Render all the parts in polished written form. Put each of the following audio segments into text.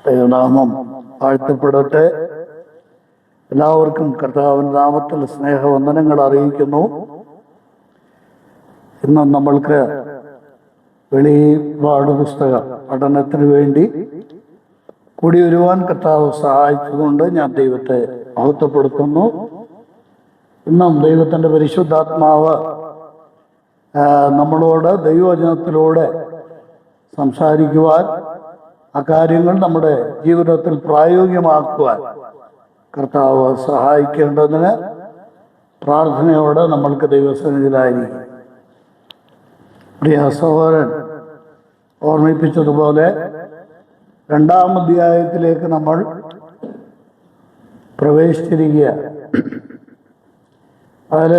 ദൈവനാമം വാഴ്ത്തപ്പെടട്ടെ. എല്ലാവർക്കും കർത്താവിൻ്റെ നാമത്തിൽ സ്നേഹവന്ദനങ്ങൾ അറിയിക്കുന്നു. ഇന്ന് നമ്മൾക്ക് വെളിപാട് പുസ്തക പഠനത്തിന് വേണ്ടി കൂടി വരുവാൻ കർത്താവ് സഹായിച്ചതുകൊണ്ട് ഞാൻ ദൈവത്തെ മഹത്വപ്പെടുത്തുന്നു. ഇന്നും ദൈവത്തിൻ്റെ പരിശുദ്ധാത്മാവ് നമ്മളോട് ദൈവവചനത്തിലൂടെ സംസാരിക്കുവാൻ, അക്കാര്യങ്ങൾ നമ്മുടെ ജീവിതത്തിൽ പ്രായോഗികമാക്കുവാൻ കർത്താവ് സഹായിക്കേണ്ടതിന് പ്രാർത്ഥനയോടെ നമ്മൾക്ക് ദൈവസന്നിധിയിലായിരിക്കും. പ്രിയ സഹോദരൻ ഓർമ്മിപ്പിച്ചതുപോലെ 2-ാം അധ്യായത്തിലേക്ക് നമ്മൾ പ്രവേശിച്ചിരിക്കുക. അതിൽ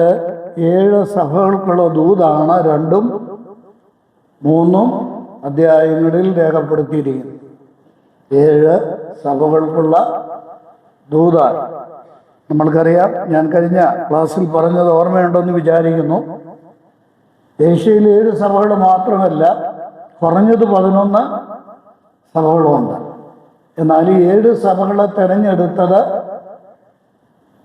7 സഭകൾക്കുള്ള ദൂതാണ് 2ഉം 3ഉം അധ്യായങ്ങളിൽ രേഖപ്പെടുത്തിയിരിക്കുന്നു. 7 സഭകൾക്കുള്ള ദൂതാണ്. നമ്മൾക്കറിയാം, ഞാൻ കഴിഞ്ഞ ക്ലാസ്സിൽ പറഞ്ഞത് ഓർമ്മയുണ്ടെന്ന് വിചാരിക്കുന്നു. ഏഷ്യയിൽ 7 സഭകൾ മാത്രമല്ല, കുറഞ്ഞത് 11 സഭകളുമുണ്ട്. എന്നാൽ ഈ 7 സഭകളെ തിരഞ്ഞെടുത്തത്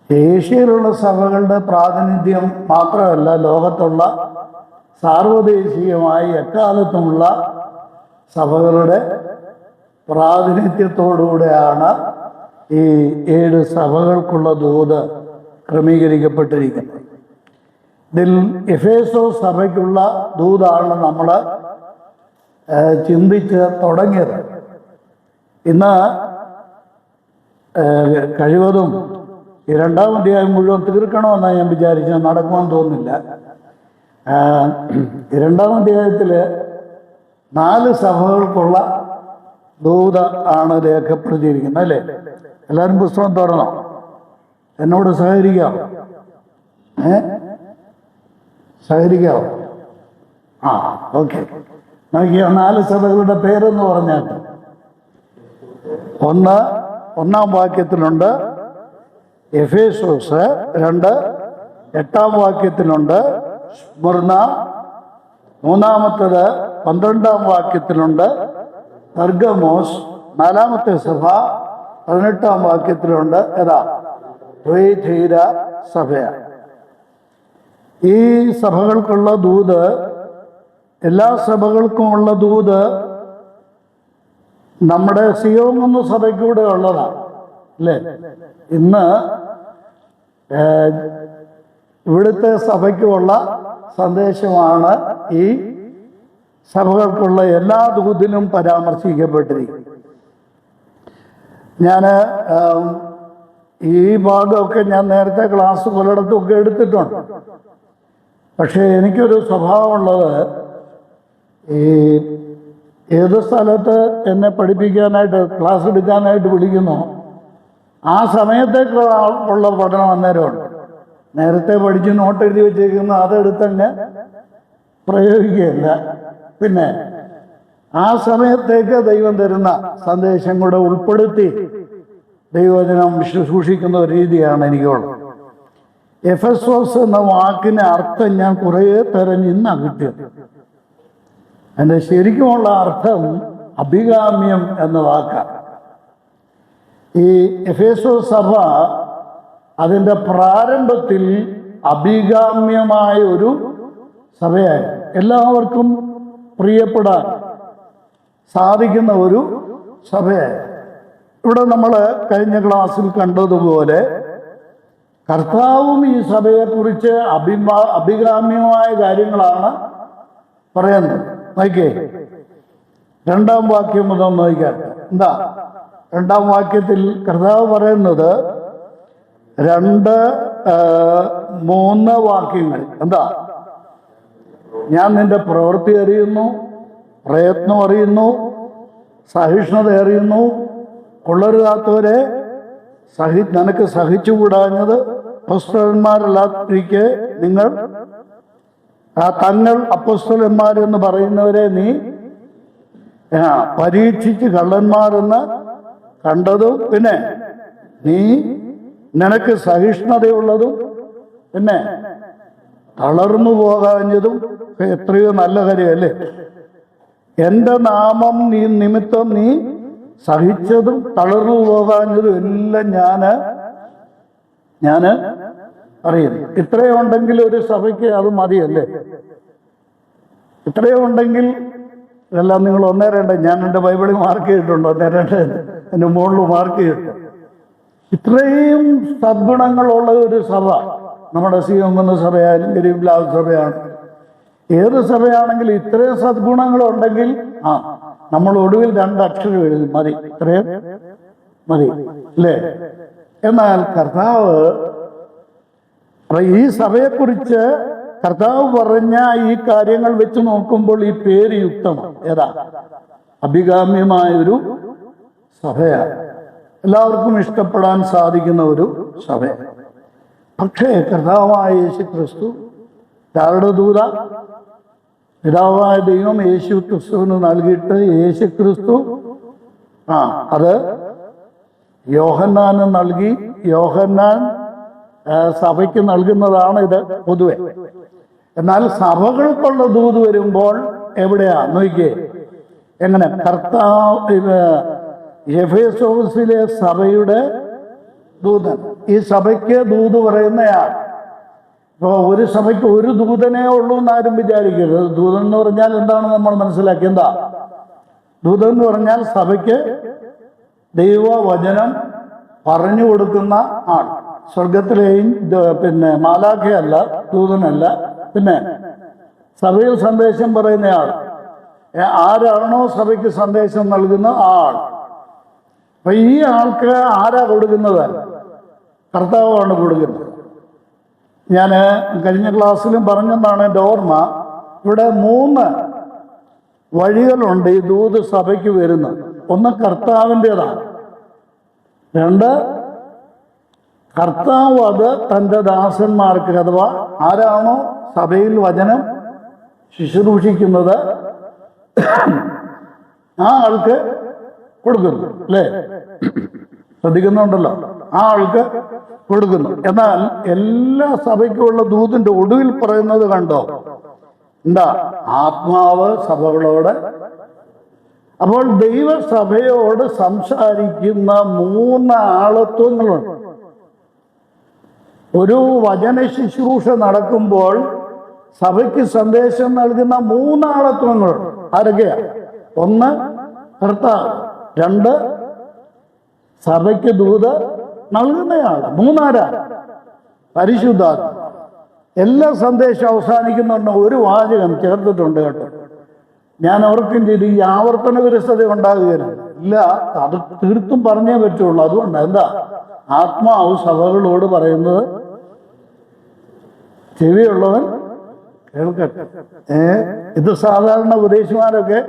ഏഷ്യയിലുള്ള സഭകളുടെ പ്രാതിനിധ്യം മാത്രമല്ല, ലോകത്തുള്ള സാർവദേശീയമായി എക്കാലത്തുമുള്ള സഭകളുടെ പ്രാതിനിധ്യത്തോടുകൂടെയാണ് ഈ 7 സഭകൾക്കുള്ള ദൂത് ക്രമീകരിക്കപ്പെട്ടിരിക്കുന്നത്. ഇതിൽ എഫേസോസ് സഭയ്ക്കുള്ള ദൂതാണ് നമ്മൾ ചിന്തിച്ച് തുടങ്ങിയത്. ഇന്ന് കഴിവതും ഈ 2-ാം അധ്യായം മുഴുവൻ തീർക്കണമെന്നാണ് ഞാൻ വിചാരിച്ചത്. നടക്കുമെന്ന് തോന്നുന്നില്ല. 2-ാം അധ്യായത്തിൽ 4 സഭകൾക്കുള്ള ദൂത ആണ് രേഖപ്പെടുത്തിയിരിക്കുന്നത്, അല്ലേ? എല്ലാവരും പുസ്തകം തുറന്നോ? എന്നോട് സഹകരിക്കാമോ? സഹകരിക്കാമോ? ഓക്കെ. നോക്കിയാൽ 4 സഭകളുടെ പേരെന്ന് പറഞ്ഞാൽ 1-ാം വാക്യത്തിലുണ്ട് എഫേസോസ്, 2 8-ാം വാക്യത്തിലുണ്ട് സ്മുർന, 3-ാമത്തേത് 12-ാം വാക്യത്തിലുണ്ട് പെർഗമോസ്, 4-ാമത്തെ സഭ 18-ാം വാക്യത്തിലുണ്ട് ത്വയഥീര സഭയാണ്. ഈ സഭകൾക്കുള്ള ദൂത്, എല്ലാ സഭകൾക്കുമുള്ള ദൂത് നമ്മുടെ സിയോൻ എന്ന സഭയ്ക്കൂടെ ഉള്ളതാണ്, അല്ലേ? ഇന്ന് ഇവിടുത്തെ സഭയ്ക്കുമുള്ള സന്ദേശമാണ് ഈ സഭകൾക്കുള്ള എല്ലാ ദൂതിലും പരാമർശിക്കപ്പെട്ടിരിക്കും. ഞാൻ ഈ ഭാഗമൊക്കെ ഞാൻ നേരത്തെ ക്ലാസ് പലയിടത്തുമൊക്കെ എടുത്തിട്ടുണ്ട്. പക്ഷേ എനിക്കൊരു സ്വഭാവമുള്ളത്, ഈ ഏത് സ്ഥലത്ത് എന്നെ പഠിപ്പിക്കാനായിട്ട് ക്ലാസ് എടുക്കാനായിട്ട് വിളിക്കുന്നു, ആ സമയത്തേക്ക് ഉള്ള പഠനം അന്നേരമുണ്ട്. നേരത്തെ പഠിച്ച് നോട്ട് എഴുതി വെച്ചേക്കുന്ന അതെടുത്തന്നെ പ്രയോഗിക്കുകയില്ല. പിന്നെ ആ സമയത്തേക്ക് ദൈവം തരുന്ന സന്ദേശം കൂടെ ഉൾപ്പെടുത്തി ദൈവവചനം ശുശ്രൂഷിക്കുന്ന ഒരു രീതിയാണ് എനിക്കുള്ളത്. എഫെസോസ് എന്ന വാക്കിന് അർത്ഥം ഞാൻ കുറേ തെരഞ്ഞിന്നാണ് കിട്ടിയത്. അതിൻ്റെ ശരിക്കുമുള്ള അർത്ഥം അഭികാമ്യം എന്ന വാക്കാണ്. ഈ എഫേസോസ് സഭ അതിൻ്റെ പ്രാരംഭത്തിൽ അഭികാമ്യമായ ഒരു സഭയായി, എല്ലാവർക്കും പ്രിയപ്പെടാൻ സാധിക്കുന്ന ഒരു സഭയായി. ഇവിടെ നമ്മൾ കഴിഞ്ഞ ക്ലാസ്സിൽ കണ്ടതുപോലെ കർത്താവും ഈ സഭയെക്കുറിച്ച് അഭികാമ്യമായ കാര്യങ്ങളാണ് പറയുന്നത്. നോക്കിയേ, 2-ാം വാക്യം മുതൽ നോക്കിയാൽ എന്താ? 2-ാം വാക്യത്തിൽ കർത്താവ് പറയുന്നത് 2-3 വാക്യങ്ങൾ എന്താ? ഞാൻ നിന്റെ പ്രവൃത്തി അറിയുന്നു, പ്രയത്നം അറിയുന്നു, സഹിഷ്ണുത അറിയുന്നു, കൊള്ളരുതാത്തവരെ നിനക്ക് സഹിച്ചുകൂടാഞ്ഞത് അപ്പോസ്തലന്മാരല്ലാതിരിക്കെ നിങ്ങൾ തങ്ങൾ അപ്പോസ്തലന്മാരെന്ന് പറയുന്നവരെ നീ പരീക്ഷിച്ച് കള്ളന്മാരെന്ന് കണ്ടതും, പിന്നെ നിനക്ക് സഹിഷ്ണുതയുള്ളതും, പിന്നെ തളർന്നു പോകാഞ്ഞതും എത്രയോ നല്ല കാര്യമല്ലേ? എൻ്റെ നാമം നിമിത്തം നീ സഹിച്ചതും തളർന്നു പോകാഞ്ഞതും എല്ലാം ഞാൻ അറിയുന്നു. ഇത്രയും ഉണ്ടെങ്കിൽ ഒരു സഭയ്ക്ക് അത് മതിയല്ലേ? ഇത്രയും ഉണ്ടെങ്കിൽ ഇതെല്ലാം നിങ്ങൾ ഒന്നേരേണ്ട. ഞാൻ എൻ്റെ ബൈബിളിൽ മാർക്ക് ചെയ്തിട്ടുണ്ട്, ഒന്നേരേണ്ട എൻ്റെ മുകളിൽ മാർക്ക് ചെയ്തിട്ടുണ്ട്. ഇത്രയും സദ്ഗുണങ്ങളുള്ള ഒരു സഭ നമ്മുടെ സിയോൻ സഭയായാലും ഗരീബ്ലാവ് സഭയാണ്, ഏത് സഭയാണെങ്കിലും ഇത്രയും സദ്ഗുണങ്ങളുണ്ടെങ്കിൽ നമ്മൾ ഒടുവിൽ 2 അക്ഷരം എഴുതും, മതി, ഇത്രയും മതി അല്ലേ? എന്നാൽ കർത്താവ് ഈ സഭയെക്കുറിച്ച് കർത്താവ് പറഞ്ഞ ഈ കാര്യങ്ങൾ വെച്ച് നോക്കുമ്പോൾ ഈ പേര് യുക്തമാണ്. ഏതാ? അഭികാമ്യമായൊരു സഭയാണ്, എല്ലാവർക്കും ഇഷ്ടപ്പെടാൻ സാധിക്കുന്ന ഒരു സഭയാണ്. പക്ഷേ കർത്താവായ യേശു ക്രിസ്തു ആരുടെ ദൂത? പിതാവായ ദൈവം യേശു ക്രിസ്തുവിന് നൽകിയിട്ട് യേശു ക്രിസ്തു അത് യോഹന്നാന് നൽകി. യോഹന്നാൻ സഭയ്ക്ക് നൽകുന്നതാണ് ഇത് പൊതുവെ. എന്നാൽ സഭകൾക്കുള്ള ദൂത് വരുമ്പോൾ എവിടെയാ നോക്കിയേ, എങ്ങനെ? കർത്താവ് എഫേസോസിലെ സഭയുടെ ദൂതൻ, ഈ സഭയ്ക്ക് ദൂത് പറയുന്നയാൾ. ഇപ്പോൾ ഒരു സഭയ്ക്ക് ഒരു ദൂതനേ ഉള്ളൂ എന്നാരും വിചാരിക്കരുത്. ദൂതൻ എന്ന് പറഞ്ഞാൽ എന്താണ് നമ്മൾ മനസ്സിലാക്കി? എന്താ ദൂതൻ എന്ന് പറഞ്ഞാൽ? സഭയ്ക്ക് ദൈവവചനം പറഞ്ഞു കൊടുക്കുന്ന ആൾ. സ്വർഗത്തിലെയും പിന്നെ മാലാഖയല്ല, ദൂതനല്ല, പിന്നെ സഭയിൽ സന്ദേശം പറയുന്നയാൾ. ആരാണോ സഭയ്ക്ക് സന്ദേശം നൽകുന്ന ആൾ. അപ്പൊ ഈ ആൾക്ക് ആരാ കൊടുക്കുന്നത്? കർത്താവാണ് കൊടുക്കുന്നത്. ഞാൻ കഴിഞ്ഞ ക്ലാസ്സിലും പറഞ്ഞെന്നാണ് എൻ്റെ ഓർമ്മ. ഇവിടെ 3 വഴികളുണ്ട് ഈ ദൂത് സഭയ്ക്ക് വരുന്നത്. ഒന്ന് കർത്താവിൻ്റെതാണ്, 2 കർത്താവ് അത് തൻ്റെ ദാസന്മാർക്ക്, അഥവാ ആരാണോ സഭയിൽ വചനം ശുശ്രൂഷിക്കുന്നത് ആ ആൾക്ക് കൊടുക്കുന്നു, അല്ലേ? ശ്രദ്ധിക്കുന്നുണ്ടല്ലോ, ആ ആൾക്ക് കൊടുക്കുന്നു. എന്നാൽ എല്ലാ സഭയ്ക്കുമുള്ള ദൂതിന്റെ ഒടുവിൽ പറയുന്നത് കണ്ടോ? എന്താ? ആത്മാവ് സഭകളോട്. അപ്പോൾ ദൈവസഭയോട് സംസാരിക്കുന്ന 3 ആളത്വങ്ങളുണ്ട്. ഒരു വചന ശുശ്രൂഷ നടക്കുമ്പോൾ സഭയ്ക്ക് സന്ദേശം നൽകുന്ന 3 ആളത്വങ്ങളുണ്ട്. ആരൊക്കെയാ? 1 കർത്താവ്, 2 സഭയ്ക്ക് ദൂത് നൽകുന്നയാൾ, 3 ആരാ? പരിശുദ്ധാത്മ. എല്ലാ സന്ദേശം അവസാനിക്കുന്നുണ്ട് ഒരു വാചകം ചേർത്തിട്ടുണ്ട് കേട്ടോ. ഞാൻ ഓർക്കും ചെയ്ത് ഈ ആവർത്തന വിരസത ഉണ്ടാകുകയില്ല. ഇല്ല, അത് തീർത്തും പറഞ്ഞേ പറ്റുള്ളൂ. അതുകൊണ്ട് എന്താ? ആത്മാവ് സഭകളോട് പറയുന്നത് ചെവിയുള്ളവൻ കേൾക്കട്ടെ. ഇത് സാധാരണ ഉപദേശിമാരൊക്കെ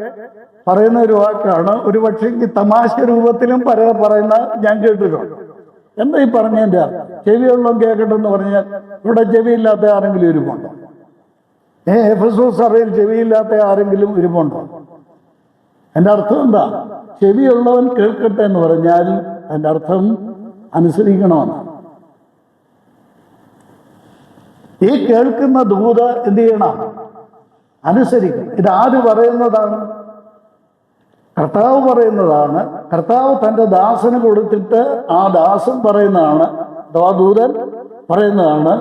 പറയുന്ന ഒരു വാക്കാണ്. ഒരു പക്ഷേ തമാശ രൂപത്തിലും പറയുന്ന ഞാൻ കേട്ടിട്ടുണ്ട്. എന്താ ഈ പറഞ്ഞതിൻ്റെ? ചെവിയുള്ളവൻ കേൾക്കട്ടെ എന്ന് പറഞ്ഞാൽ ഇവിടെ ചെവിയില്ലാത്ത ആരെങ്കിലും ഇരിപ്പുണ്ടോ? എഫെസോസ് സഭയിൽ ചെവിയില്ലാത്ത ആരെങ്കിലും ഇരിപ്പുണ്ടോ? എൻ്റെ അർത്ഥം എന്താ? ചെവിയുള്ളവൻ കേൾക്കട്ടെ എന്ന് പറഞ്ഞാൽ എൻ്റെ അർത്ഥം അനുസരിക്കണമെന്നാണ്. ഈ കേൾക്കുന്ന ദൂത് എന്ത് ചെയ്യണം? അനുസരിക്കണം. ഇതാര് പറയുന്നതാണ്? കർത്താവ് പറയുന്നതാണ്. കർത്താവ് തൻ്റെ ദാസന് കൊടുത്തിട്ട് ആ ദാസൻ പറയുന്നതാണ്, അഥവാ ദൂതൻ പറയുന്നതാണ്.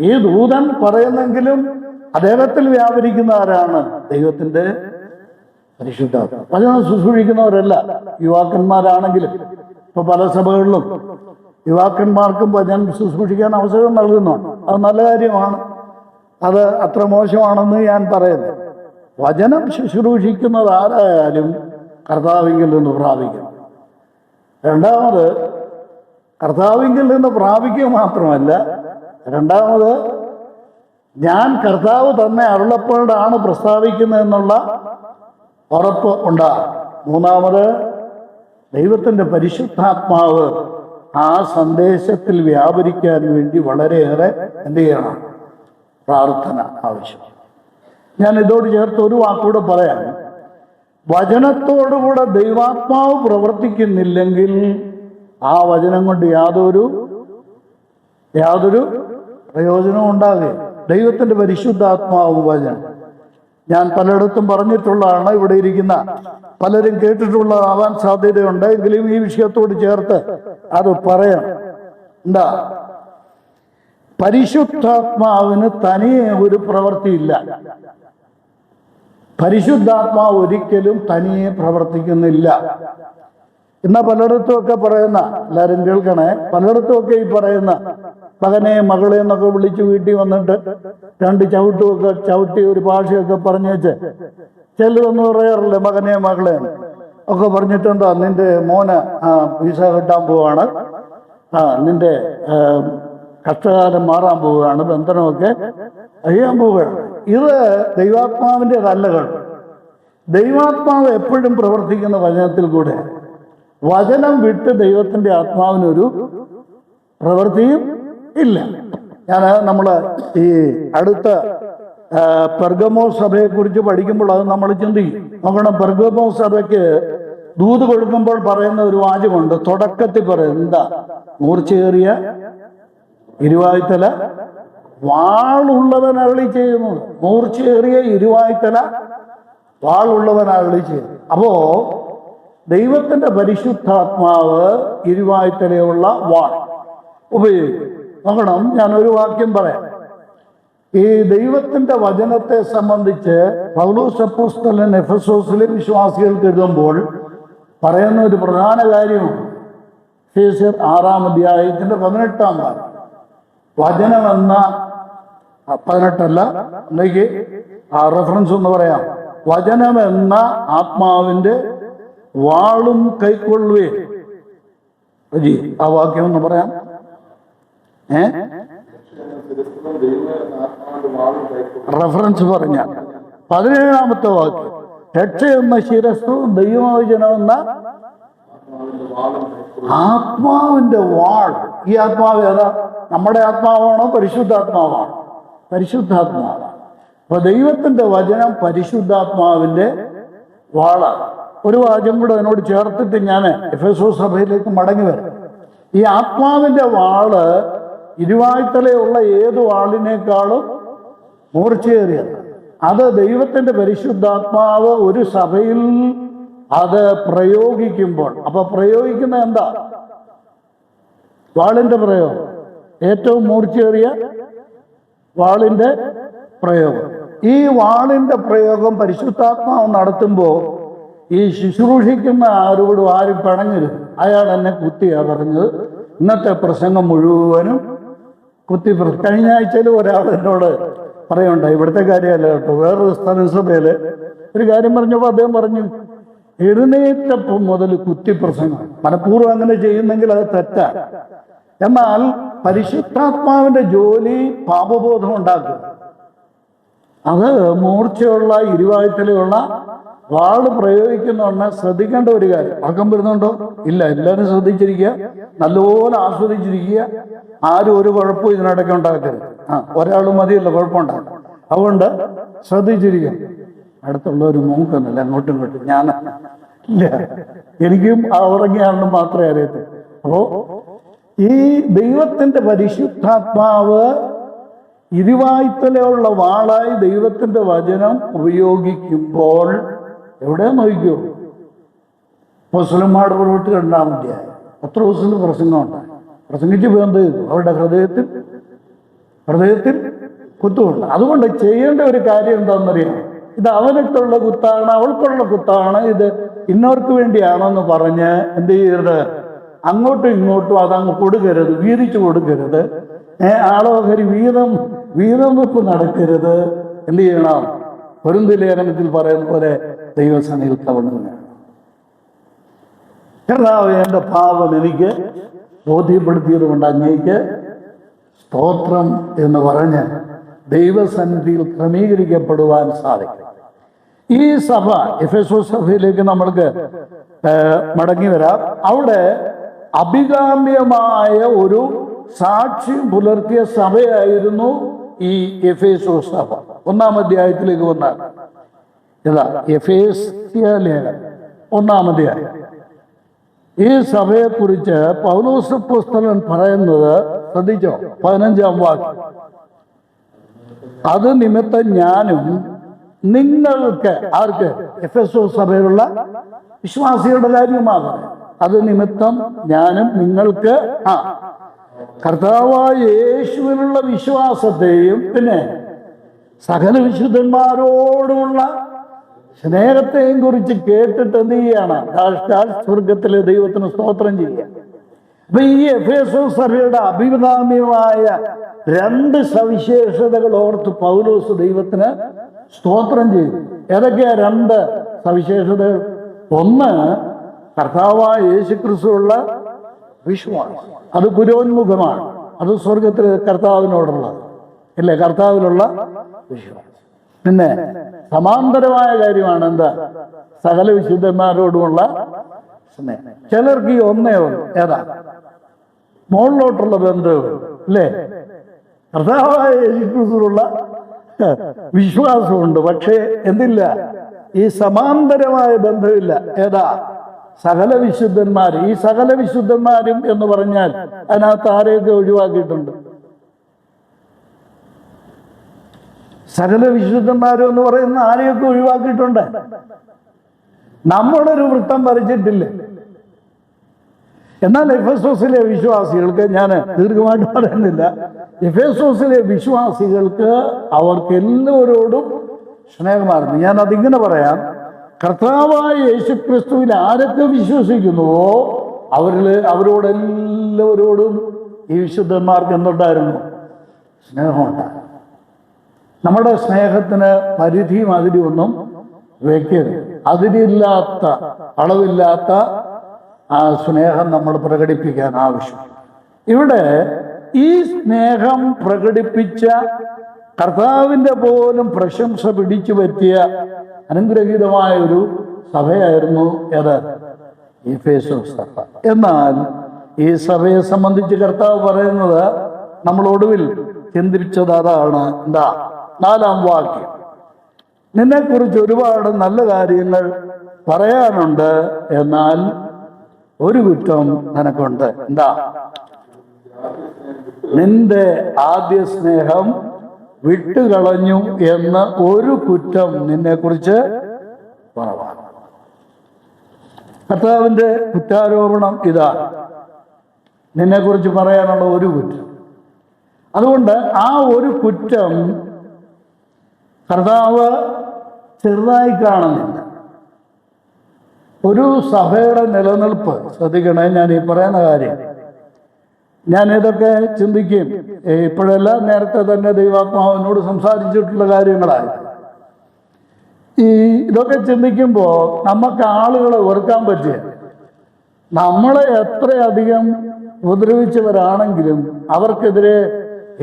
ഈ ദൂതൻ പറയുന്നെങ്കിലും അദ്ദേഹത്തിൽ വ്യാപരിക്കുന്ന ആരാണ്? ദൈവത്തിൻ്റെ പരിശുദ്ധാത്മാവ്. വചനം ശുശ്രൂഷിക്കുന്നവരല്ല യുവാക്കന്മാരാണെങ്കിലും. ഇപ്പൊ പല സഭകളിലും യുവാക്കന്മാർക്കും വചനം ശുശ്രൂഷിക്കാൻ അവസരം നൽകുന്നുണ്ട്. അത് നല്ല കാര്യമാണ്. അത് അത്ര മോശമാണെന്ന് ഞാൻ പറയുന്നത്. വചനം ശുശ്രൂഷിക്കുന്നത് ആരായാലും കർത്താവിങ്കിൽ നിന്ന് പ്രാപിക്കണം. രണ്ടാമത് കർത്താവിങ്കിൽ നിന്ന് പ്രാപിക്കുക മാത്രമല്ല, രണ്ടാമത് ഞാൻ കർത്താവ് തന്നെ അരുളപ്പാടാണ് പ്രസ്താവിക്കുന്നതെന്നുള്ള ഉറപ്പ് ഉണ്ടാകും. മൂന്നാമത് ദൈവത്തിൻ്റെ പരിശുദ്ധാത്മാവ് ആ സന്ദേശത്തിൽ വ്യാപരിക്കാൻ വേണ്ടി വളരെയേറെ എന്ത് ചെയ്യണം? പ്രാർത്ഥന ആവശ്യം. ഞാൻ ഇതോട് ചേർത്ത് ഒരു വാക്കുകൂടെ പറയാം. വചനത്തോടുകൂടെ ദൈവാത്മാവ് പ്രവർത്തിക്കുന്നില്ലെങ്കിൽ ആ വചനം കൊണ്ട് യാതൊരു പ്രയോജനവും ഉണ്ടാകുകയില്ല. ദൈവത്തിൻ്റെ പരിശുദ്ധാത്മാവ് വചനം. ഞാൻ പലയിടത്തും പറഞ്ഞിട്ടുള്ളതാണ്. ഇവിടെ ഇരിക്കുന്ന പലരും കേട്ടിട്ടുള്ളതാവാൻ സാധ്യതയുണ്ട്. എങ്കിലും ഈ വിഷയത്തോട് ചേർത്ത് അത് പറയാം. എന്താ? പരിശുദ്ധാത്മാവിന് തനിയെ ഒരു പ്രവൃത്തിയില്ല. പരിശുദ്ധാത്മാവ് ഒരിക്കലും തനിയെ പ്രവർത്തിക്കുന്നില്ല. എന്നാ പലയിടത്തുമൊക്കെ പറയുന്ന, എല്ലാവരും കേൾക്കണേ, പലയിടത്തുമൊക്കെ ഈ പറയുന്ന മകനെ മകളെ എന്നൊക്കെ വിളിച്ച് വീട്ടിൽ വന്നിട്ട് രണ്ട് ചവിട്ടുമൊക്കെ ചവിട്ടി ഒരു ഭാഷയൊക്കെ പറഞ്ഞു വെച്ച് ചിലതൊന്നും പറയാറില്ല മകനെ മകളെ ഒക്കെ പറഞ്ഞിട്ട്, എന്താ നിന്റെ മോന് വിസ കിട്ടാൻ പോവാണ്, നിന്റെ കഷ്ടകാലം മാറാൻ പോവുകയാണ്, ബന്ധനമൊക്കെ അയ്യാൻ പോവുകയാണ്. ഇത് ദൈവാത്മാവിൻ്റെ നല്ലകൾ. ദൈവാത്മാവ് എപ്പോഴും പ്രവർത്തിക്കുന്ന വചനത്തിൽ കൂടെ. വചനം വിട്ട് ദൈവത്തിൻ്റെ ആത്മാവിനൊരു പ്രവൃത്തിയും ഇല്ല. നമ്മൾ ഈ അടുത്ത പെർഗമോസ് സഭയെക്കുറിച്ച് പഠിക്കുമ്പോൾ അത് നമ്മൾ ചിന്തിക്കും. നോക്കണം, പെർഗമോസ് സഭയ്ക്ക് ദൂത് കൊടുക്കുമ്പോൾ പറയുന്ന ഒരു വാചകമുണ്ട്. തുടക്കത്തിൽ പറയുന്നത് എന്താ? മൂർച്ചയേറിയ ഇരുവായ്ത്തല വാളുള്ളവൻ അരുളി ചെയ്യുന്നു. മൂർച്ചയേറിയ ഇരുവായ്ത്തല വാളുള്ളവൻ അരുളി ചെയ്യുന്നു. അപ്പോ ദൈവത്തിന്റെ പരിശുദ്ധാത്മാവ് ഇരുവായ്ത്തലയുള്ള വാൾ ഉപയോഗിക്കും. നോക്കണം, ഞാനൊരു വാക്യം പറയാം. ഈ ദൈവത്തിന്റെ വചനത്തെ സംബന്ധിച്ച് പൗലോസ് അപ്പോസ്തലൻ എഫെസോസിലെ വിശ്വാസികൾക്ക് എഴുതുമ്പോൾ പറയുന്ന ഒരു പ്രധാന കാര്യമാണ്. എഫേസ്യർ 6-ാം അധ്യായത്തിന്റെ 18-ാം ഭാഗം. വചനമെന്ന 18 എന്നേക്ക് ആ റെഫറൻസ് ഒന്ന് പറയാം. വചനമെന്ന ആത്മാവിന്റെ വാളും കൈക്കൊള്ളുവേ. ആ വാക്യം ഒന്ന് പറയാം. റെഫറൻസ് പറഞ്ഞ 17-ാമത്തെ വാക്യം. രക്ഷയെന്ന ശിരസ്സും ദൈവവചനമെന്ന ആത്മാവിന്റെ വാൾ. ഈ ആത്മാവ് ഏതാ? നമ്മുടെ ആത്മാവാണോ പരിശുദ്ധാത്മാവാണോ? പരിശുദ്ധാത്മാവാണ്. അപ്പൊ ദൈവത്തിന്റെ വചനം പരിശുദ്ധാത്മാവിന്റെ വാളാണ്. ഒരു വാചകം കൂടെ അതിനോട് ചേർത്തിട്ട് ഞാൻ എഫെസോസ് സഭയിലേക്ക് മടങ്ങി വരാം. ഈ ആത്മാവിന്റെ വാള് ഇരുവായ്ത്തലയുള്ള ഏത് വാളിനേക്കാളും മൂർച്ചയേറിയത്. അത് ദൈവത്തിന്റെ പരിശുദ്ധാത്മാവ് ഒരു സഭയിൽ അത് പ്രയോഗിക്കുമ്പോൾ, അപ്പൊ പ്രയോഗിക്കുന്ന എന്താ? വാളിന്റെ പ്രയോഗം, ഏറ്റവും മൂർച്ചയേറിയ വാളിന്റെ പ്രയോഗം. ഈ വാളിന്റെ പ്രയോഗം പരിശുദ്ധാത്മാവ് നടത്തുമ്പോൾ ഈ ശുശ്രൂഷിക്കുന്ന ആരോടും ആരും പിണങ്ങരുത്. അയാൾ എന്നെ കുത്തിയാ പറഞ്ഞത്. ഇന്നത്തെ പ്രസംഗം മുഴുവനും കുത്തി. കഴിഞ്ഞ ആഴ്ചയിൽ ഒരാൾ എന്നോട് പറയുണ്ടായി, ഇവിടുത്തെ കാര്യമല്ല കേട്ടോ, വേറൊരു സ്ഥലസഭയില് ഒരു കാര്യം പറഞ്ഞപ്പോൾ അദ്ദേഹം പറഞ്ഞു, എഴുന്നേറ്റപ്പം മുതൽ കുത്തി പ്രസംഗം. മനഃപൂർവ്വം അങ്ങനെ ചെയ്യുന്നെങ്കിൽ അത് തെറ്റാണ്. എന്നാൽ പരിശുദ്ധാത്മാവിന്റെ ജോലി പാപബോധം ഉണ്ടാക്കുക. അത് മൂർച്ചയുള്ള ഇരുവായ്ത്തലയുള്ള വാള് പ്രയോഗിക്കുന്നതുകൊണ്ട് ശ്രദ്ധിക്കേണ്ട ഒരു കാര്യം. ഉറക്കം വരുന്നുണ്ടോ? ഇല്ല. എല്ലാവരും ശ്രദ്ധിച്ചിരിക്കുക, നല്ലപോലെ ആസ്വദിച്ചിരിക്കുക. ആരും ഒരു കുഴപ്പവും ഇതിനിടയ്ക്ക് ഉണ്ടാക്കരുത്. ഒരാൾ മതിയല്ലോ കുഴപ്പമുണ്ടാകും. അതുകൊണ്ട് ശ്രദ്ധിച്ചിരിക്കുക. അടുത്തുള്ളവർ നോക്കുന്നില്ല അങ്ങോട്ടും ഇങ്ങോട്ടും. ഞാൻ ഇല്ല, എനിക്കും ആ ഉറങ്ങിയാണെന്ന് മാത്രമേ അറിയത്തുള്ളൂ. അപ്പോ ഈ ദൈവത്തിന്റെ പരിശുദ്ധാത്മാവ് ഇരുവായ്ത്തലയുള്ള വാളായി ദൈവത്തിന്റെ വചനം ഉപയോഗിക്കുമ്പോൾ എവിടെ നോക്കിയോ? മുസ്ലിംമാരുടെ പുറത്ത് 2-ാം അധ്യായം പത്രോസിന്റെ പ്രസംഗമുണ്ടായി. പ്രസംഗിച്ച് എന്ത് ചെയ്തു? അവരുടെ ഹൃദയത്തിൽ കുത്തുകൊണ്ട്. അതുകൊണ്ട് ചെയ്യേണ്ട ഒരു കാര്യം എന്താണെന്നറിയാം. ഇത് അവനക്കുള്ള കുത്താണ്, അവൾക്കുള്ള കുത്താണ്, ഇത് ഇന്നവർക്ക് വേണ്ടിയാണെന്ന് പറഞ്ഞ് എന്ത് ചെയ്യരുത്? അങ്ങോട്ടും ഇങ്ങോട്ടും അതങ്ങ് കൊടുക്കരുത്, വീതിച്ചു കൊടുക്കരുത്. ആളോഹരി വീതം വെപ്പ് നടക്കരുത്. എന്ത് ചെയ്യണം? പൊരുന്തി ലേഖനത്തിൽ പറയുന്ന പോലെ ദൈവസന്നിധിയിൽ കവണുകയാണ്. കർത്താവേ, എൻ്റെ പാപം എനിക്ക് ബോധ്യപ്പെടുത്തിയത് കൊണ്ട് അങ്ങേക്ക് സ്തോത്രം എന്ന് പറഞ്ഞ് ദൈവസന്നിധിയിൽ ക്രമീകരിക്കപ്പെടുവാൻ സാധിക്കും. ഈ സഭ, എഫെസോസ് സഭയിലേക്ക് നമ്മൾക്ക് മടങ്ങി വരാം. അവിടെ അഭികാമ്യമായ ഒരു സാക്ഷ്യം പുലർത്തിയ സഭയായിരുന്നു ഈ എഫേസോസ് സഭ. 1-ാം അധ്യായത്തിലേക്ക് വന്നാൽ ഇതാ എഫേസ്യ ലേഖനം 1-ാം അധ്യായം. ഈ സഭയെക്കുറിച്ച് പൗലോസ് അപ്പോസ്തലൻ പറയുന്നത് ശ്രദ്ധിച്ചോ? 15-ാം വാക്യം. അത് നിമിത്തം ഞാനും നിങ്ങൾക്ക്, ആർക്ക്? എഫെസോസ് സഭയിലുള്ള വിശ്വാസികളുടെ കാര്യമാണ്. അത് നിമിത്തം ഞാനും നിങ്ങൾക്ക് കർത്താവായ യേശുവിനുള്ള വിശ്വാസത്തെയും പിന്നെ സകല വിശുദ്ധന്മാരോടുമുള്ള സ്നേഹത്തെയും കുറിച്ച് കേട്ടിട്ട് എന്ത് ചെയ്യാണ്? സ്വർഗത്തിലെ ദൈവത്തിന് സ്തോത്രം ചെയ്യുക. അപ്പൊ ഈ എഫെസോസ് സഭയുടെ അഭികാമ്യമായ രണ്ട് സവിശേഷതകൾ ഓർത്ത് പൗലോസ് ദൈവത്തിന് സ്തോത്രം ചെയ്തു. ഏതൊക്കെയാ രണ്ട് സവിശേഷതകൾ? ഒന്ന്, കർത്താവായ യേശുക്രിസ്തുവുള്ള വിശ്വാസം. അത് പുരോന്മുഖമാണ്. അത് സ്വർഗത്തിൽ കർത്താവിനോടുള്ളത് അല്ലേ? കർത്താവിലുള്ള വിശ്വാസം. പിന്നെ സമാന്തരമായ കാര്യമാണ് എന്താ? സകല വിശുദ്ധന്മാരോടുമുള്ള സ്നേഹം. ചിലർക്ക് ഈ ഒന്നേ ഉള്ളൂ. ഏതാ? മുകളിലോട്ടുള്ള ബന്ധവും അല്ലേ? കർത്താവായ യേശുക്രിസ്തുവിലുള്ള വിശ്വാസമുണ്ട്, പക്ഷേ എന്തില്ല? ഈ സമാന്തരമായ ബന്ധമില്ല. ഏതാ? സകല വിശുദ്ധന്മാർ. ഈ സകല വിശുദ്ധന്മാരും എന്ന് പറഞ്ഞാൽ അതിനകത്ത് ആരെയൊക്കെ ഒഴിവാക്കിയിട്ടുണ്ട്? സകല വിശുദ്ധന്മാരും എന്ന് പറയുന്ന ആരെയൊക്കെ ഒഴിവാക്കിയിട്ടുണ്ട്? നമ്മളൊരു വൃത്തം വരച്ചിട്ടില്ല. എന്നാൽ എഫെസോസിലെ വിശ്വാസികൾക്ക്, ഞാൻ ദീർഘമായിട്ട് പറയുന്നില്ല, എഫെസോസിലെ വിശ്വാസികൾക്ക് അവർക്ക് എല്ലാവരോടും സ്നേഹമായിരുന്നു. ഞാൻ അതിങ്ങനെ പറയാം. കർത്താവായ യേശുക്രിസ്തുവിൽ ആരൊക്കെ വിശ്വസിക്കുന്നുവോ അവരോടെല്ലാവരോടും ഈ വിശുദ്ധന്മാർക്ക് എന്തുണ്ടായിരുന്നു? സ്നേഹമുണ്ടായിരുന്നു. നമ്മുടെ സ്നേഹത്തിന് പരിധിയും അതിരിയൊന്നും വെക്കരുത്. അതിരില്ലാത്ത, അളവില്ലാത്ത ആ സ്നേഹം നമ്മൾ പ്രകടിപ്പിക്കാൻ ആവശ്യം. ഇവിടെ ഈ സ്നേഹം പ്രകടിപ്പിച്ച കർത്താവിൻ്റെ പോലും പ്രശംസ പിടിച്ചു പറ്റിയ അനുഗ്രഹീതമായ ഒരു സഭയായിരുന്നു ഏത്? എഫെസോസ് സഭ. എന്നാൽ ഈ സഭയെ സംബന്ധിച്ച് കർത്താവ് പറയുന്നത്, നമ്മൾ ഒടുവിൽ ചിന്തിച്ചത് അതാണ്. എന്താ? 4-ാം വാക്യം. നിന്നെക്കുറിച്ച് ഒരുപാട് നല്ല കാര്യങ്ങൾ പറയാനുണ്ട്, എന്നാൽ ഒരു കുറ്റം നിനക്കുണ്ട്. എന്താ? നിന്റെ ആദ്യ സ്നേഹം വിട്ടുകളഞ്ഞു എന്ന് ഒരു കുറ്റം നിന്നെക്കുറിച്ച് കുറവാണ്. കർത്താവിൻ്റെ കുറ്റാരോപണം ഇതാണ്, നിന്നെക്കുറിച്ച് പറയാനുള്ള ഒരു കുറ്റം. അതുകൊണ്ട് ആ ഒരു കുറ്റം കർത്താവ് ചെറുതായി കാണുന്നില്ല. ഒരു സഭയുടെ നിലനിൽപ്പ് ശ്രദ്ധിക്കണേ. ഞാൻ ഈ പറയുന്ന കാര്യം ഞാൻ ഇതൊക്കെ ചിന്തിക്കും. ഇപ്പോഴല്ല, നേരത്തെ തന്നെ ദൈവാത്മാവിനോട് സംസാരിച്ചിട്ടുള്ള കാര്യങ്ങളായി. ഇതൊക്കെ ചിന്തിക്കുമ്പോൾ നമുക്ക് ആളുകളെ ഓർക്കാൻ പറ്റിയ, നമ്മളെ എത്രയധികം ഉപദ്രവിച്ചവരാണെങ്കിലും അവർക്കെതിരെ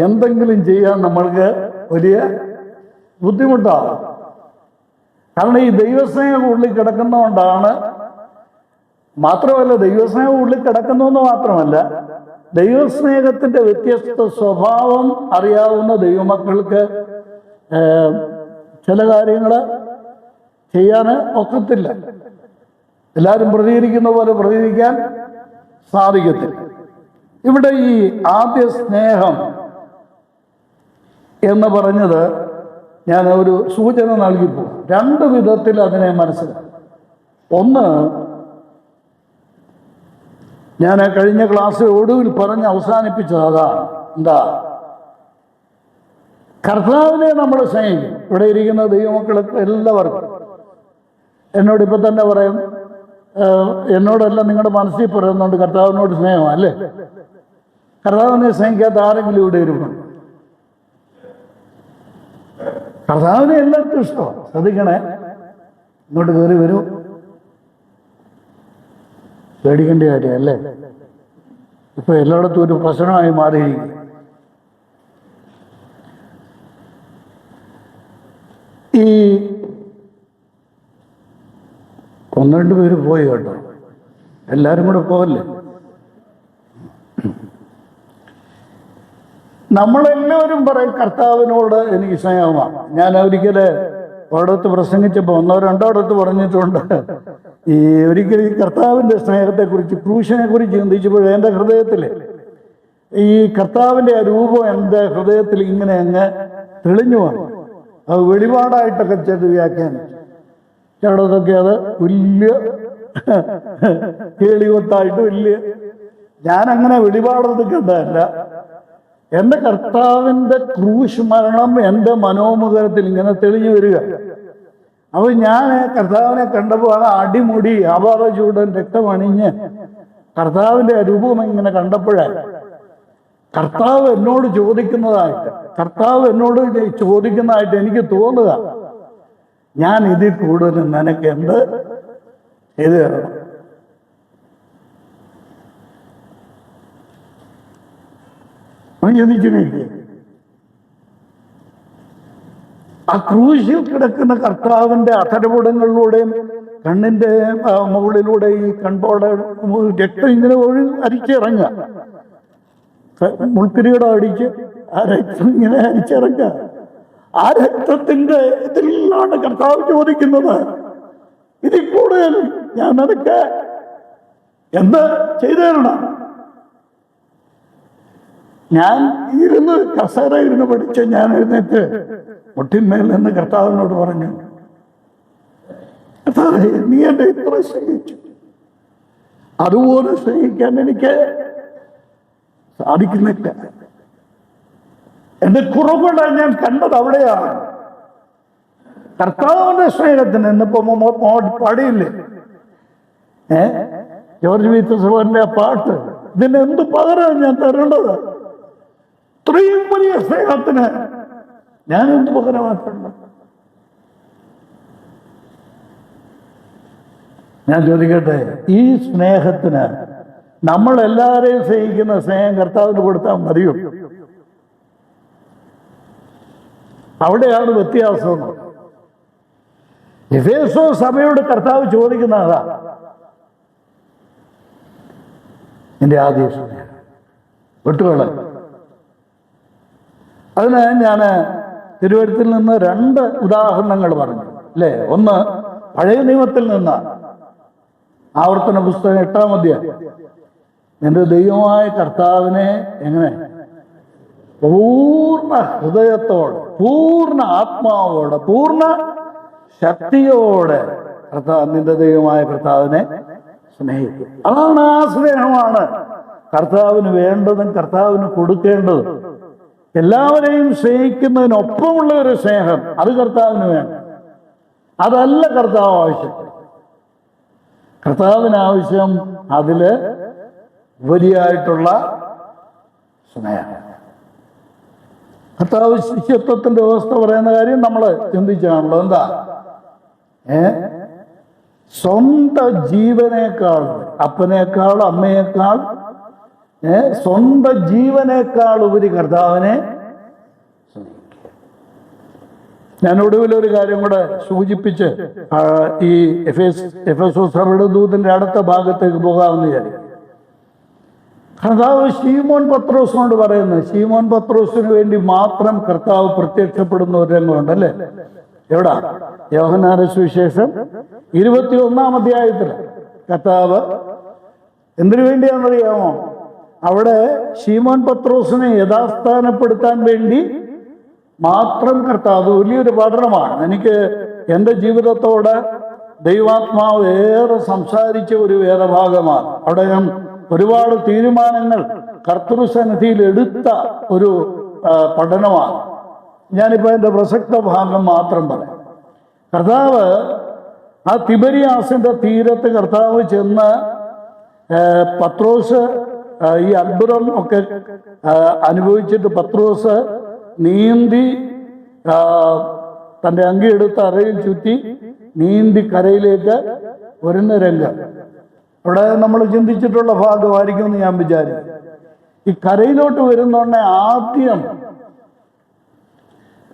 എന്തെങ്കിലും ചെയ്യാൻ നമ്മൾക്ക് വലിയ ബുദ്ധിമുട്ടാണ്. കാരണം ഈ ദൈവസ്നേഹം ഉള്ളിൽ കിടക്കുന്നതുകൊണ്ടാണ്. മാത്രമല്ല, ദൈവസ്നേഹം ഉള്ളിൽ കിടക്കുന്നതെന്ന് മാത്രമല്ല, ദൈവസ്നേഹത്തിന്റെ വ്യത്യസ്ത സ്വഭാവം അറിയാവുന്ന ദൈവമക്കൾക്ക് ചില കാര്യങ്ങൾ ചെയ്യാൻ ഒക്കത്തില്ല. എല്ലാവരും പ്രതികരിക്കുന്ന പോലെ പ്രതികരിക്കാൻ സാധിക്കത്തില്ല. ഇവിടെ ഈ ആദ്യ സ്നേഹം എന്ന് പറഞ്ഞത് ഞാൻ ഒരു സൂചന നൽകിപ്പോൾ. രണ്ട് വിധത്തിൽ അതിനെ മനസ്സിലാക്കി. ഒന്ന്, ഞാൻ കഴിഞ്ഞ ക്ലാസ്സിൽ ഒടുവിൽ പറഞ്ഞ് അവസാനിപ്പിച്ചത് അതാണ്. എന്താ? കർത്താവിനെ നമ്മൾ സ്നേഹിക്കും. ഇവിടെ ഇരിക്കുന്ന ദൈവമക്കൾക്ക് എല്ലാവർക്കും എന്നോടിപ്പോൾ തന്നെ പറയും, എന്നോടെല്ലാം നിങ്ങളുടെ മനസ്സിൽ പറയുന്നുണ്ട് കർത്താവിനോട് സ്നേഹം അല്ലേ? കർത്താവിനെ സ്നേഹിക്കാത്ത ആരെങ്കിലും ഇവിടെ ഇരിപ്പുണ്ട്? കർത്താവിനെ എല്ലാവർക്കും ഇഷ്ടമാണ്. ശ്രദ്ധിക്കണേ, ഇങ്ങോട്ട് കയറി വരൂ. പേടിക്കേണ്ട കാര്യമല്ലേ? ഇപ്പൊ എല്ലായിടത്തും ഒരു പ്രശ്നമായി മാറിയിരിക്കും. ഈ 1-2 പേര് പോയി കേട്ടോ, എല്ലാവരും കൂടെ പോകല്ലേ? നമ്മളെല്ലാവരും പറയും കർത്താവിനോട് എനിക്ക് സ്നേഹമാണ്. ഞാൻ ഒരിക്കലും ഒരിടത്ത് പ്രസംഗിച്ചപ്പോൾ 1-2 ഇടത്ത് പറഞ്ഞിട്ടുണ്ട്. ഒരിക്കലും ഈ കർത്താവിൻ്റെ സ്നേഹത്തെക്കുറിച്ച്, ക്രൂശിനെ കുറിച്ച് ചിന്തിച്ചപ്പോൾ എൻ്റെ ഹൃദയത്തിൽ ഈ കർത്താവിൻ്റെ ആ രൂപം എൻ്റെ ഹൃദയത്തിൽ ഇങ്ങനെ അങ്ങ് തെളിഞ്ഞു വന്നു. അത് വെളിപാടായിട്ടൊക്കെ ചെയ്ത് വ്യാഖ്യാനിച്ചു. ചിലതൊക്കെ അത് വലിയ കേളികൊത്തായിട്ട് വലിയ, ഞാനങ്ങനെ വെളിപാടെടുക്കേണ്ടതല്ല. എൻ്റെ കർത്താവിൻ്റെ ക്രൂശ് മരണം എൻ്റെ മനോമുഖത്തിൽ ഇങ്ങനെ തെളിഞ്ഞു വരിക. അപ്പോൾ ഞാൻ കർത്താവിനെ കണ്ടപ്പോൾ ആ അടിമുടി ആപാദചൂടൻ രക്തമണിഞ്ഞ് കർത്താവിൻ്റെ രൂപം ഇങ്ങനെ കണ്ടപ്പോഴാണ് കർത്താവ് എന്നോട് ചോദിക്കുന്നതായിട്ട് എനിക്ക് തോന്നുക, ഞാൻ ഇതിൽ കൂടുതൽ നിനക്ക് എന്ത് ചെയ്തു തരണം? ചിന്തിക്കുന്നില്ലേ? ആ ക്രൂശിൽ കിടക്കുന്ന കർത്താവിന്റെ അധരപുടങ്ങളിലൂടെയും കണ്ണിന്റെ മുകളിലൂടെ ഈ കൺപോടെ രക്തം ഇങ്ങനെ അരിച്ചിറങ്ങുക, മുൾക്കിരീടം അടിച്ച് ആ രക്തം ഇങ്ങനെ അരിച്ചിറങ്ങുക. ആ രക്തത്തിന്റെ ഇതിലാണ് കർത്താവ് ചോദിക്കുന്നത്, ഇതിൽ കൂടുതൽ ഞാൻ നിനക്ക് എന്ത് ചെയ്തു തരണം? ഞാൻ കസേര ഇരുന്ന് പഠിച്ച് ഞാൻ എഴുന്നേറ്റ് മുട്ടിന്മേൽ നിന്ന് കർത്താവിനോട് പറഞ്ഞു, കർത്താവേ, നീ എന്നെ ഇത്ര സ്നേഹിച്ചു, അതുപോലെ സ്നേഹിക്കാൻ എനിക്ക് സാധിക്കുന്നില്ല. എന്റെ കുറവുകളെ ഞാൻ കണ്ടത് അവിടെയാണ്. കർത്താവിന്റെ സ്നേഹത്തിന് ഇന്നിപ്പോ പാടിയില്ലേ ജോർജ് വിത്തസഭന്റെ ആ പാട്ട്, ഇതിന് എന്ത് പകരം ഞാൻ തരേണ്ടത്? ഇത്രയും വലിയ സ്നേഹത്തിന് ഞാൻ എന്ത് പകരമാക്കേണ്ട? ഞാൻ ചോദിക്കട്ടെ, ഈ സ്നേഹത്തിന് നമ്മൾ എല്ലാവരെയും സ്നേഹിക്കുന്ന സ്നേഹം കർത്താവിന് കൊടുത്താൽ മതിയോ? അവിടെയാണ് വ്യത്യാസം. എഫേസോ സഭയോട് കർത്താവ് ചോദിക്കുന്ന അതാ, എന്റെ ആദ്യ സ്നേഹം വിട്ടുകള. അതിന് ഞാൻ തിരുവഴുത്തിൽ നിന്ന് 2 ഉദാഹരണങ്ങൾ പറഞ്ഞു അല്ലേ. ഒന്ന് പഴയ നിയമത്തിൽ നിന്നാണ്. ആവർത്തന പുസ്തകം 8-ാം അധ്യായം. എൻ്റെ ദൈവമായ കർത്താവിനെ എങ്ങനെ പൂർണ്ണ ഹൃദയത്തോടെ, പൂർണ്ണ ആത്മാവോടെ, പൂർണ്ണ ശക്തിയോടെ നിന്റെ ദൈവമായ കർത്താവിനെ സ്നേഹിക്കും. അതാണ്, ആ സ്നേഹമാണ് കർത്താവിന് വേണ്ടതും കർത്താവിന് കൊടുക്കേണ്ടതും. എല്ലാവരെയും സ്നേഹിക്കുന്നതിനൊപ്പമുള്ള ഒരു സ്നേഹം, അത് കർത്താവിന് വേണം. അതല്ല കർത്താവ് ആവശ്യം. കർത്താവിന് ആവശ്യം അതില് ഉപരിയായിട്ടുള്ള സ്നേഹം. കർത്താവ് ശിഷ്യത്വത്തിന്റെ വ്യവസ്ഥ പറയുന്ന കാര്യം നമ്മൾ ചിന്തിച്ചാണല്ലോ. എന്താ? സ്വന്തം ജീവനേക്കാൾ, അപ്പനേക്കാൾ അമ്മയേക്കാൾ, സ്വന്തം ജീവനേക്കാൾ ഉപരി കർത്താവിനെ സ്നേഹിക്കുക. ഞാൻ ഒടുവിലൊരു കാര്യം കൂടെ സൂചിപ്പിച്ച് ഈ എഫേസോസ് സഭയുടെ ദൂതന്റെ അടുത്ത ഭാഗത്തേക്ക് പോകാമെന്ന് വിചാരിക്കും. കർത്താവ് ശീമോൻ പത്രോസിനോട് പറയുന്നത്, ശീമോൻ പത്രോസിന് വേണ്ടി മാത്രം കർത്താവ് പ്രത്യക്ഷപ്പെടുന്ന ഒരു രംഗമുണ്ട് അല്ലേ. എവിടാ? യോഹന്നാന്റെ സുവിശേഷം 21-ാം അധ്യായത്തിൽ കർത്താവ് എന്തിനു വേണ്ടിയാണെന്നറിയാമോ? അവിടെ ശീമോൻ പത്രോസിനെ യഥാസ്ഥാനപ്പെടുത്താൻ വേണ്ടി മാത്രം കർത്താവ്. വലിയൊരു പഠനമാണ്. എനിക്ക് എൻ്റെ ജീവിതത്തോട് ദൈവാത്മാവ് ഏറെ സംസാരിച്ച ഒരു വേദഭാഗമാണ്. അവിടെ ഞാൻ ഒരുപാട് തീരുമാനങ്ങൾ കർത്തൃസന്നിധിയിൽ എടുത്ത ഒരു പഠനമാണ്. ഞാനിപ്പോൾ എൻ്റെ പ്രസക്ത ഭാഗം മാത്രം പറയാം. കർത്താവ് ആ തിബരിയാസിന്റെ തീരത്ത് കർത്താവ് ചെന്ന് പത്രോസ് ഈ അത്ഭുതം ഒക്കെ അനുഭവിച്ചിട്ട് പത്രോസ് നീന്തി തൻ്റെ അങ്കിയെടുത്ത് അരയിൽ ചുറ്റി നീന്തി കരയിലേക്ക് വരുന്ന രംഗം അവിടെ നമ്മൾ ചിന്തിച്ചിട്ടുള്ള ഭാഗമായിരിക്കുമെന്ന് ഞാൻ വിചാരിക്കും. ഈ കരയിലോട്ട് വരുന്നോണ്ടേ ആദ്യം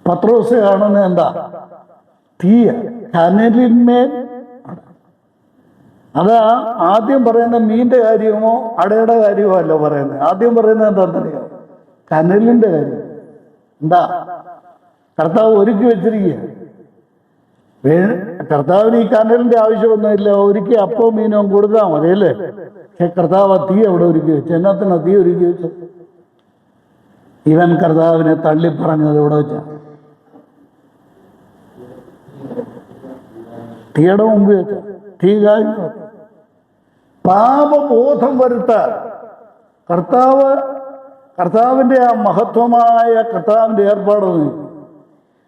പത്രോസ് കാണുന്നത് എന്താ? തീയ, കനലിന്മേൽ. അതാ ആദ്യം പറയുന്ന മീൻ്റെ കാര്യമോ അടയുടെ കാര്യമോ അല്ല പറയുന്നത്. ആദ്യം പറയുന്നത് എന്താണെന്നറിയാം? കനലിന്റെ കാര്യം. എന്താ? കർത്താവ് ഒരുക്കി വെച്ചിരിക്കുക. കർത്താവിന് ഈ കനലിന്റെ ആവശ്യമൊന്നുമില്ല. ഒരുക്കി അപ്പവും മീനും കൊടുത്താൽ മതി അല്ലേ. പക്ഷെ കർത്താവ് തീ അവിടെ ഒരുക്കി വെച്ചു. എന്നാത്തിനാ തീ ഒരുക്കി വെച്ചു? ഇവൻ കർത്താവിനെ തള്ളിപ്പറഞ്ഞത് ഇവിടെ വെച്ചാ. തീയുടെ മുമ്പ് വെച്ച തീ കായുന്നു. പാപബോധം വരുത്താൻ കർത്താവിൻ്റെ ആ മഹത്വമായ കർത്താവിൻ്റെ ഏർപ്പാട് നോക്കി.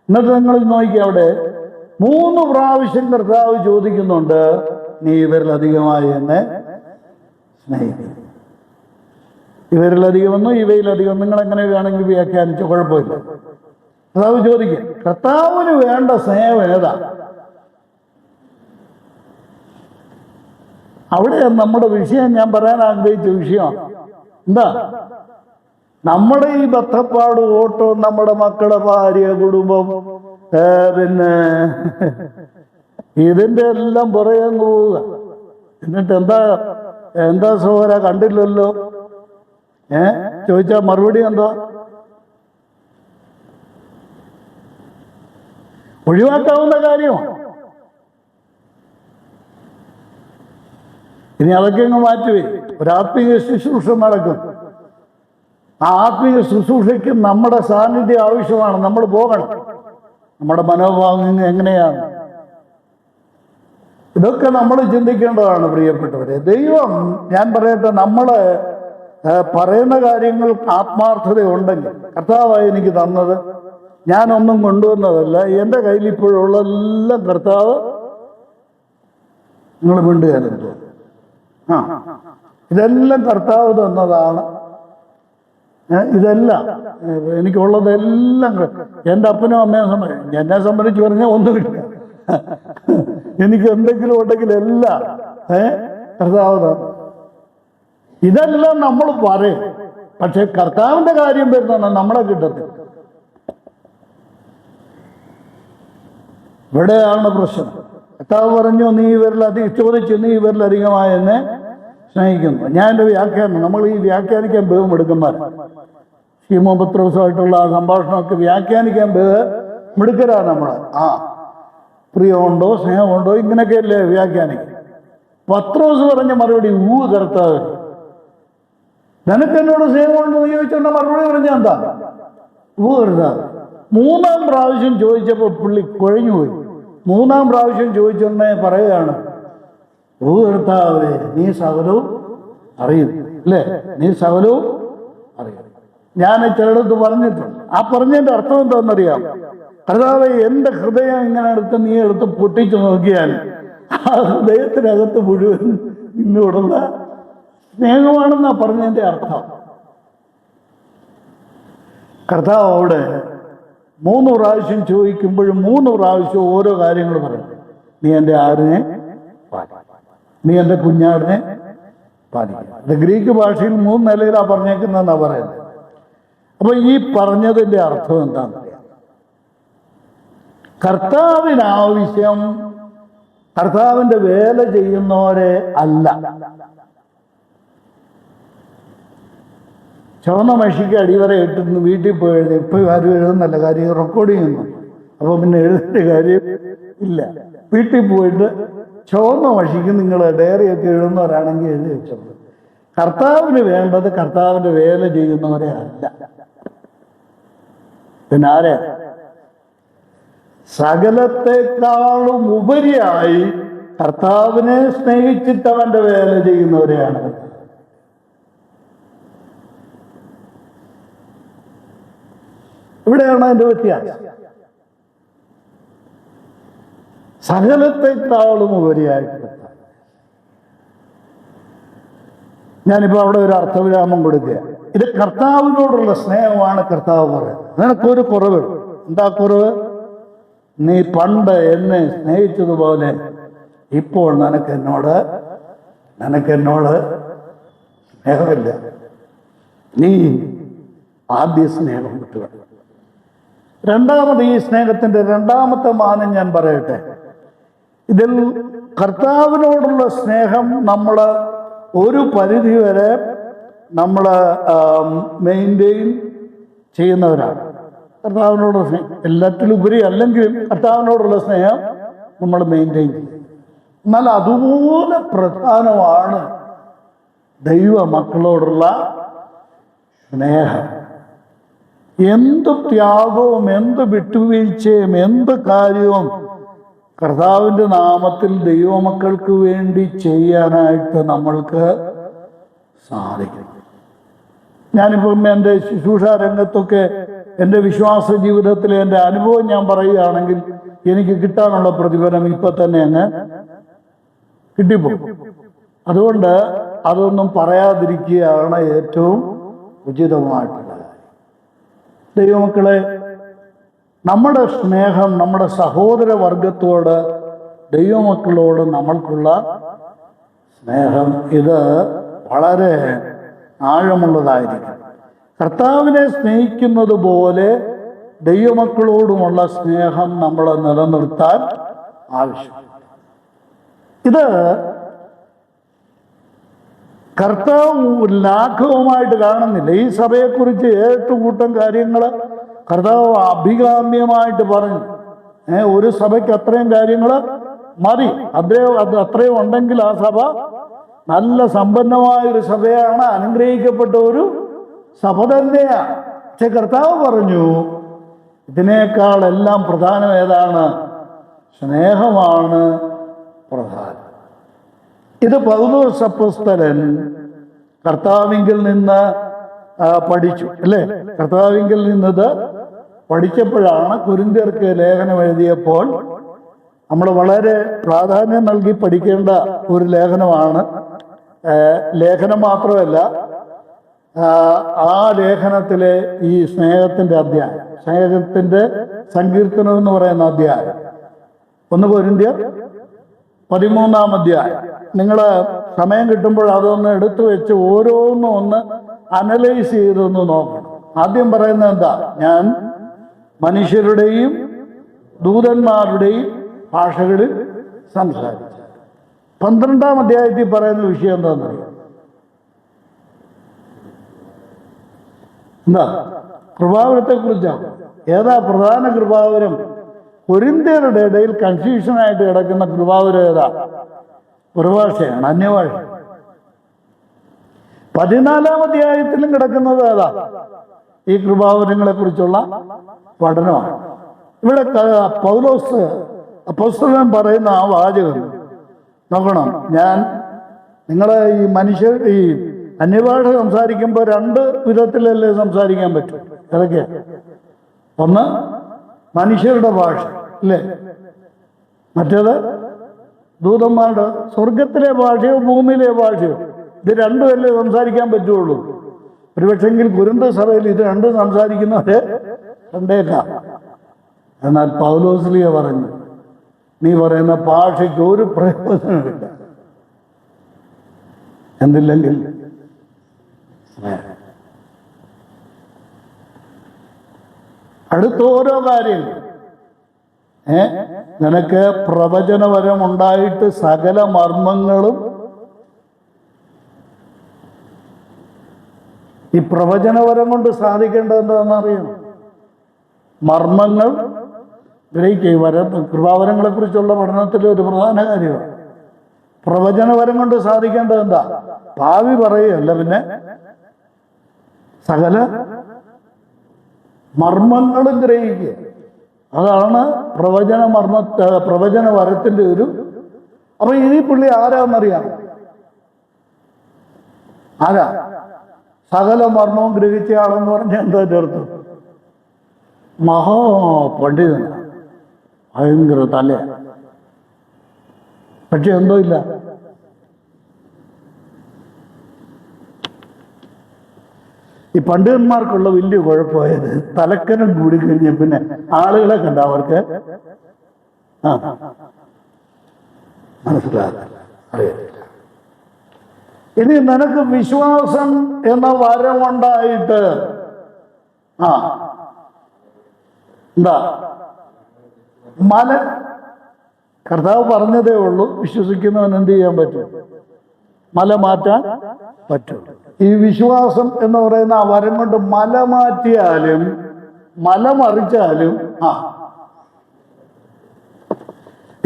എന്നിട്ട് നിങ്ങൾ നോക്കി, അവിടെ 3 പ്രാവശ്യം കർത്താവ് ചോദിക്കുന്നുണ്ട്, നീ ഇവരിലധികമായി എന്നെ സ്നേഹിക്കും. ഇവരിലധികമെന്നോ ഇവയിലധികം നിങ്ങൾ എങ്ങനെ വേണമെങ്കിൽ വ്യാഖ്യാനിച്ചോ, കുഴപ്പമില്ല. കർത്താവ് ചോദിക്കും, കർത്താവിന് വേണ്ട സ്നേഹം ഏതാ? അവിടെ നമ്മുടെ വിഷയം, ഞാൻ പറയാൻ ആഗ്രഹിച്ച വിഷയമാണ് എന്താ? നമ്മുടെ ഈ ബദ്ധപ്പാട്, ഓട്ടോ, നമ്മുടെ മക്കളുടെ ഭാര്യ, കുടുംബം, പിന്നെ ഇതിൻ്റെ എല്ലാം പുറകെ പോവുക. എന്നിട്ട് എന്താ സഹോദര കണ്ടില്ലല്ലോ ചോദിച്ചാൽ മറുപടി എന്താ? ഒഴിവാക്കാവുന്ന കാര്യമാണ്. ഇനി അതൊക്കെ അങ്ങ് മാറ്റുവേ. ഒരു ആത്മീയ ശുശ്രൂഷ നടക്കും. ആ ആത്മീയ ശുശ്രൂഷയ്ക്ക് നമ്മുടെ സാന്നിധ്യം ആവശ്യമാണ്. നമ്മൾ പോകണം. നമ്മുടെ മനോഭാവം എങ്ങനെയാണ്? ഇതൊക്കെ നമ്മൾ ചിന്തിക്കേണ്ടതാണ് പ്രിയപ്പെട്ടവരെ. ദൈവം, ഞാൻ പറയട്ടെ, നമ്മൾ പറയുന്ന കാര്യങ്ങൾ ആത്മാർത്ഥതയുണ്ടെങ്കിൽ, കർത്താവായി എനിക്ക് തന്നത് ഞാനൊന്നും കൊണ്ടുവന്നതല്ല, എൻ്റെ കയ്യിൽ ഇപ്പോഴുള്ളതെല്ലാം കർത്താവ്, നിങ്ങൾ മിണ്ടുകയെന്തോ, ഇതെല്ലാം കർത്താവ് തന്നതാണ്. ഇതെല്ലാം എനിക്കുള്ളതെല്ലാം എൻ്റെ അപ്പനും അമ്മയും എന്നെ സംബന്ധിച്ച് പറഞ്ഞാൽ ഒന്നുമില്ല. എനിക്ക് എന്തെങ്കിലും ഉണ്ടെങ്കിൽ എല്ലാം കർത്താവ് തന്നു. ഇതെല്ലാം നമ്മൾ പറയും. പക്ഷെ കർത്താവിൻ്റെ കാര്യം വരുന്ന നമ്മളെ കിട്ടത്തില്ല. ഇവിടെയാണ് പ്രശ്നം. കർത്താവ് പറഞ്ഞു, നീ ചോദിച്ചു, നീ ഇവരിലധികമായി എന്നെ സ്നേഹിക്കുന്നു. ഞാൻ എൻ്റെ വ്യാഖ്യാനം, നമ്മൾ ഈ വ്യാഖ്യാനിക്കാൻ മിടുക്കന്മാർ. ശീമോൻ പത്രോസുമായിട്ടുള്ള ആ സംഭാഷണമൊക്കെ വ്യാഖ്യാനിക്കാൻ മിടുക്കരാണ് നമ്മൾ. പ്രിയമുണ്ടോ സ്നേഹമുണ്ടോ ഇങ്ങനെയൊക്കെയല്ലേ വ്യാഖ്യാനിക്കും. പത്രോസ് പറഞ്ഞ മറുപടി, കർത്താവ് നിനക്ക് എന്നോട് സ്നേഹമുണ്ടോ എന്ന് ചോദിച്ചോണ്ട മറുപടി പറഞ്ഞ എന്താ? കർത്താവ്. 3-ാം പ്രാവശ്യം ചോദിച്ചപ്പോൾ പുള്ളി കുഴഞ്ഞുപോയി. 3-ാം പ്രാവശ്യം ചോദിച്ചോണ്ടേ പറയുകയാണ്, കർത്താവേ, നീ സകലവും അറിയുന്നു അല്ലേ? നീ സകലവും അറിയുന്നു. ഞാൻ ചിലടത്ത് പറഞ്ഞിട്ടുണ്ട്. ആ പറഞ്ഞതിൻ്റെ അർത്ഥം എന്താണെന്നറിയാം? കർത്താവേ, എൻ്റെ ഹൃദയം ഇങ്ങനെ നീ എടുത്ത് പൊട്ടിച്ചു നോക്കിയാൽ ആ ഹൃദയത്തിനകത്ത് മുഴുവൻ നിന്നോടുള്ള സ്നേഹമാണെന്നാ പറഞ്ഞതിൻ്റെ അർത്ഥം. കർത്താവ് അവിടെ 3 പ്രാവശ്യം ചോദിക്കുമ്പോഴും 3 പ്രാവശ്യം ഓരോ കാര്യങ്ങൾ പറയും. നീ എൻ്റെ ആടിനെ പാലിക്കും, നീ എൻ്റെ കുഞ്ഞാടിനെ പാലിക്കും. ഇത് ഗ്രീക്ക് ഭാഷയിൽ 3 നിലയിലാണ് പറഞ്ഞേക്കുന്നതെന്നാണ് പറയുന്നത്. അപ്പൊ ഈ പറഞ്ഞതിൻ്റെ അർത്ഥം എന്താണെന്നറിയാം? കർത്താവിനാവശ്യം കർത്താവിൻ്റെ വേല ചെയ്യുന്നവരെ അല്ല. ചുവന്ന മഷിക്ക് അടിവര ഇട്ടിരുന്ന് വീട്ടിൽ പോയി എഴുതി. ഇപ്പം ആരും എഴുതുന്നല്ല, കാര്യം റെക്കോർഡ് ചെയ്യുന്നു. അപ്പോൾ പിന്നെ എഴുതേണ്ട കാര്യം ഇല്ല. വീട്ടിൽ പോയിട്ട് ചുവന്ന മഷിക്ക് നിങ്ങൾ ഡയറിയൊക്കെ എഴുതുന്നവരാണെങ്കിൽ എഴുതി വെച്ചോളൂ. കർത്താവിന് വേണ്ടത് കർത്താവിൻ്റെ വേല ചെയ്യുന്നവരെ അല്ല. പിന്നെ ആരെ? സകലത്തെക്കാളും ഉപരിയായി കർത്താവിനെ സ്നേഹിച്ചിട്ട് അവൻ്റെ വേല ചെയ്യുന്നവരെയാണ്. ഇവിടെയാണ് അതിൻ്റെ വ്യത്യാസം. സകലത്തെക്കാളും ഉപരിയായിട്ട്. ഞാനിപ്പോൾ അവിടെ ഒരു അർത്ഥവിരാമം കൊടുക്കുക. ഇത് കർത്താവിനോടുള്ള സ്നേഹമാണ് കർത്താവ് പറയുന്നത്. നിനക്കൊരു കുറവ്. എന്താ കുറവ്? നീ പണ്ട് എന്നെ സ്നേഹിച്ചതുപോലെ ഇപ്പോൾ നിനക്കെന്നോട് സ്നേഹമില്ല. നീ ആദ്യ സ്നേഹം വിട്ടുകള. രണ്ടാമത്, ഈ സ്നേഹത്തിൻ്റെ രണ്ടാമത്തെ മാനം ഞാൻ പറയട്ടെ. ഇതിൽ കർത്താവിനോടുള്ള സ്നേഹം നമ്മൾ ഒരു പരിധി വരെ നമ്മൾ മെയിൻറ്റെയിൻ ചെയ്യുന്നവരാണ്. കർത്താവിനോടുള്ള സ്നേഹം എല്ലാറ്റിലും ഉപരി അല്ലെങ്കിലും കർത്താവിനോടുള്ള സ്നേഹം നമ്മൾ മെയിൻറ്റെയിൻ ചെയ്യും. എന്നാൽ അതുപോലെ പ്രധാനമാണ് ദൈവ മക്കളോടുള്ള സ്നേഹം. എന്ത് ത്യാഗവും എന്ത് വിട്ടുവീഴ്ചയും എന്ത് കാര്യവും കർത്താവിൻ്റെ നാമത്തിൽ ദൈവമക്കൾക്ക് വേണ്ടി ചെയ്യാനായിട്ട് നമ്മൾക്ക് സാധിക്കും. ഞാനിപ്പം എൻ്റെ ശുശ്രൂഷ രംഗത്തൊക്കെ എൻ്റെ വിശ്വാസ ജീവിതത്തിലെ എൻ്റെ അനുഭവം ഞാൻ പറയുകയാണെങ്കിൽ എനിക്ക് കിട്ടാനുള്ള പ്രതിഫലം ഇപ്പം തന്നെ അങ്ങ് കിട്ടിപ്പോകും. അതുകൊണ്ട് അതൊന്നും പറയാതിരിക്കുകയാണ് ഏറ്റവും ഉചിതമായിട്ടുള്ള കാര്യം. ദൈവമക്കളെ, നമ്മുടെ സ്നേഹം നമ്മുടെ സഹോദര വർഗത്തോട്, ദൈവമക്കളോട് നമ്മൾക്കുള്ള സ്നേഹം ഇത് വളരെ ആഴമുള്ളതായിരിക്കും. കർത്താവിനെ സ്നേഹിക്കുന്നത് പോലെ ദൈവമക്കളോടുമുള്ള സ്നേഹം നമ്മൾ നിലനിർത്താൻ ആവശ്യമാണ്. ഇത് കർത്താവ് ലാഘവമായിട്ട് കാണുന്നില്ല. ഈ സഭയെക്കുറിച്ച് 8 കൂട്ടം കാര്യങ്ങൾ കർത്താവ് അഭികാമ്യമായിട്ട് പറഞ്ഞു. ഒരു സഭയ്ക്ക് അത്രയും കാര്യങ്ങൾ മതി. അത്രയും ഉണ്ടെങ്കിൽ ആ സഭ നല്ല സമ്പന്നമായൊരു സഭയാണ്, അനുഗ്രഹിക്കപ്പെട്ട ഒരു സഭ തന്നെയാണ്. പക്ഷെ കർത്താവ് പറഞ്ഞു ഇതിനേക്കാളെല്ലാം പ്രധാനം ഏതാണ്? സ്നേഹമാണ് പ്രധാനം. ഇത് പൗലോസ് അപ്പോസ്തലൻ കർത്താവിങ്കിൽ നിന്ന് പഠിച്ചു, അല്ലേ? കർത്താവിങ്കിൽ നിന്നത് പഠിച്ചപ്പോഴാണ് കൊരിന്ത്യർക്ക് ലേഖനം എഴുതിയപ്പോൾ നമ്മൾ വളരെ പ്രാധാന്യം നൽകി പഠിക്കേണ്ട ഒരു ലേഖനമാണ്. ലേഖനം മാത്രമല്ല, ആ ലേഖനത്തിലെ ഈ സ്നേഹത്തിൻ്റെ അധ്യായം, സ്നേഹത്തിൻ്റെ സങ്കീർത്തനം എന്ന് പറയുന്ന അധ്യായം 1 കൊരിന്ത്യർ 13-ാം അധ്യായം. നിങ്ങൾ സമയം കിട്ടുമ്പോൾ അതൊന്ന് എടുത്തു വെച്ച് ഓരോന്നും ഒന്ന് അനലൈസ് ചെയ്തൊന്ന് നോക്കണം. ആദ്യം പറയുന്നത് എന്താ? ഞാൻ മനുഷ്യരുടെയും ദൂതന്മാരുടെയും ഭാഷകളിൽ സംസാരിച്ചു. 12-ാം അധ്യായത്തിൽ പറയുന്ന വിഷയം എന്താണെന്നറിയാം? എന്താ? കൃപാവരത്തെക്കുറിച്ചാണ്. ഏതാ പ്രധാന കൃപാവരം? കൊരിന്ത്യരുടെ ഇടയിൽ കൺഫ്യൂഷനായിട്ട് കിടക്കുന്ന കൃപാവരം ഏതാ? പുറഭാഷയാണ്, അന്യഭാഷ. 14-ാം അധ്യായത്തിലും കിടക്കുന്നത് ഏതാ? ഈ കൃപാവരങ്ങളെ കുറിച്ചുള്ള പഠനമാണ്. ഇവിടെ പൗലോസ് അപ്പോസ്തലൻ പറയുന്ന ആ വാചകം നോക്കണം. നിങ്ങളെ ഈ അന്യഭാഷ സംസാരിക്കുമ്പോൾ 2 വിധത്തിലല്ലേ സംസാരിക്കാൻ പറ്റും. ഏതൊക്കെയാ? ഒന്ന് മനുഷ്യരുടെ ഭാഷ, അല്ലേ? മറ്റേത് ദൂതന്മാരുടെ, സ്വർഗത്തിലെ ഭാഷയോ ഭൂമിയിലെ ഭാഷയോ. ഇത് രണ്ടുമല്ലേ സംസാരിക്കാൻ പറ്റുള്ളൂ. ഒരുപക്ഷെങ്കിൽ കുരുന്ത സഭയിൽ ഇത് 2 സംസാരിക്കുന്നവരെ കണ്ടേക്കാം. എന്നാൽ പൗലോസ്ലിയ പറഞ്ഞു, നീ പറയുന്ന ഭാഷയ്ക്ക് ഒരു പ്രയോജനമില്ല. എന്തില്ലെങ്കിൽ അടുത്ത ഓരോ കാര്യങ്ങൾ നിനക്ക് പ്രവചനവരം ഉണ്ടായിട്ട് സകല മർമ്മങ്ങളും, ഈ പ്രവചനവരം കൊണ്ട് സാധിക്കേണ്ടത് എന്താണെന്നറിയണം. മർമ്മങ്ങൾ ഗ്രഹിക്കുക. കൃപാവരങ്ങളെ കുറിച്ചുള്ള പഠനത്തിൽ ഒരു പ്രധാന കാര്യമാണ്. പ്രവചനവരം കൊണ്ട് സാധിക്കേണ്ടത് എന്താ? ഭാവി പറയുകയല്ല, പിന്നെ സകല മർമ്മങ്ങളും ഗ്രഹിക്കുക. അതാണ് പ്രവചന വരത്തിന്റെ ഒരു. അപ്പൊ ഈ പുള്ളി ആരാന്നറിയാം? ആരാ? സകല മർമ്മവും ഗ്രഹിച്ച ആളെന്ന് പറഞ്ഞാൽ എന്താ അർത്ഥം? മഹാപണ്ഡിതനാണ്, ഭയങ്കര തല. പക്ഷെ എന്തോ ഇല്ല, ഈ പണ്ഡിതന്മാർക്കുള്ള വലിയ കുഴപ്പമായത് തലക്കനം കൂടി കഴിഞ്ഞ പിന്നെ ആളുകളെ കണ്ട അവർക്ക് മനസ്സിലാകില്ല, അറിയത്തില്ല. ഇനി നിനക്ക് വിശ്വാസം എന്ന വരമുണ്ടായിട്ട് എന്താ കർത്താവ് പറഞ്ഞതേ ഉള്ളൂ, വിശ്വസിക്കുന്നവൻ എന്ത് ചെയ്യാൻ പറ്റും? മല മാറ്റാൻ പറ്റും. ഈ വിശ്വാസം എന്ന് പറയുന്ന ആ വരം കൊണ്ട് മല മാറ്റിയാലും മല മറിച്ചാലും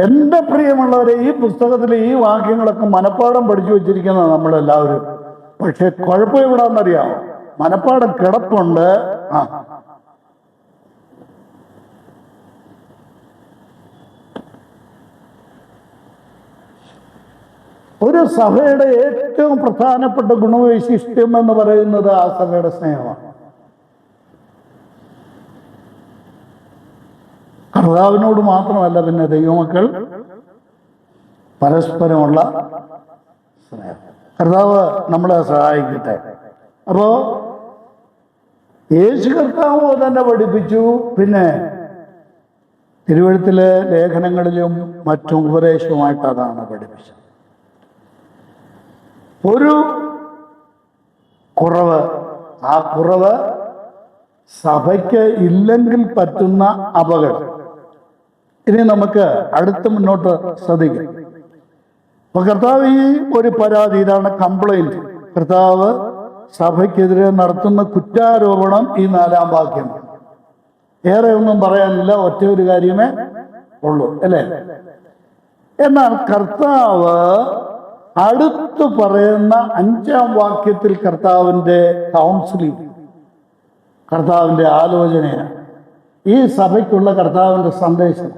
എൻ്റെ പ്രിയമുള്ളവരെ, ഈ പുസ്തകത്തിലെ ഈ വാക്യങ്ങളൊക്കെ മനപ്പാഠം പഠിച്ചു വെച്ചിരിക്കുന്ന നമ്മളെല്ലാവരും. പക്ഷെ കുഴപ്പം എവിടാന്നറിയാമോ? മനപ്പാഠം കിടപ്പുണ്ട്. ഒരു സഭയുടെ ഏറ്റവും പ്രധാനപ്പെട്ട ഗുണവൈശിഷ്ട്യം എന്ന് പറയുന്നത് ആ സഭയുടെ സ്നേഹമാണ്. കർത്താവിനോട് മാത്രമല്ല, പിന്നെ ദൈവമക്കൾ പരസ്പരമുള്ള സ്നേഹം. കർത്താവ് നമ്മളെ സഹായിക്കട്ടെ. അപ്പോ യേശു കർത്താവ് തന്നെ പഠിപ്പിച്ചു. പിന്നെ തിരുവെഴുത്തിലെ ലേഖനങ്ങളിലും മറ്റും ഉപദേശവുമായിട്ട് അതാണ് പഠിപ്പിച്ചത്. ഒരു കുറവ്, ആ കുറവ് സഭയ്ക്ക് ഇല്ലെങ്കിൽ പറ്റുന്ന അപകടം. ഇനി നമുക്ക് അടുത്ത് മുന്നോട്ട് ശ്രദ്ധിക്കാം. അപ്പൊ കർത്താവ് ഈ ഒരു പരാതി, ഇതാണ് കംപ്ലൈന്റ്. കർത്താവ് സഭയ്ക്കെതിരെ നടത്തുന്ന കുറ്റാരോപണം ഈ 4-ാം വാക്യമാണ്. ഏറെ ഒന്നും പറയാനില്ല, ഒറ്റ ഒരു കാര്യമേ ഉള്ളൂ, അല്ലേ? എന്നാൽ കർത്താവ് അടുത്ത് പറയുന്ന 5-ാം വാക്യത്തിൽ കർത്താവിൻ്റെ കൗൺസിലിംഗ്, കർത്താവിൻ്റെ ആലോചനയാണ്. ഈ സഭയ്ക്കുള്ള കർത്താവിൻ്റെ സന്ദേശം,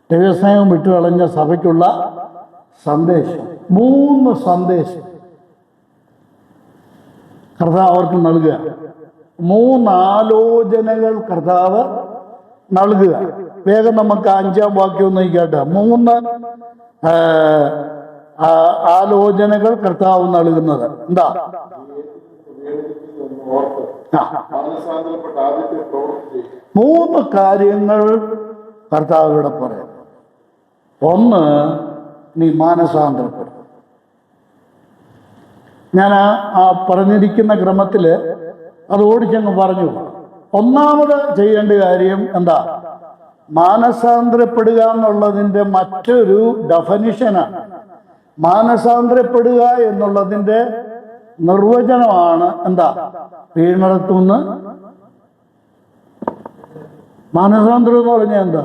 ദൈവസ്നേഹം വിട്ടുകളഞ്ഞ സഭയ്ക്കുള്ള സന്ദേശം, 3 സന്ദേശം കർത്താവ് അവർക്ക് നൽകുക. 3 ആലോചനകൾ കർത്താവ് നൽകുക. വേഗം നമുക്ക് 5-ാം വാക്യം ഒന്ന് കേട്ടെ. 3 ആലോചനകൾ കർത്താവ് നൽകുന്നത് എന്താ? 3 കാര്യങ്ങൾ കർത്താവ് ഇവിടെ പറയും. 1, നീ മാനസാന്തരപ്പെടും. ഞാൻ ആ പറഞ്ഞിരിക്കുന്ന ക്രമത്തിൽ അത് ഓടിച്ചങ്ങ് പറഞ്ഞു. ഒന്നാമത് ചെയ്യേണ്ട കാര്യം എന്താ? മാനസാന്തരപ്പെടുക എന്നുള്ളതിൻ്റെ മറ്റൊരു ഡെഫിനിഷനാണ്. മാനസാന്തരപ്പെടുക എന്നുള്ളതിൻ്റെ നിർവചനമാണ് എന്താ? വീണിടത്തുനിന്ന്. മാനസാന്തരം എന്ന് പറഞ്ഞാൽ എന്താ?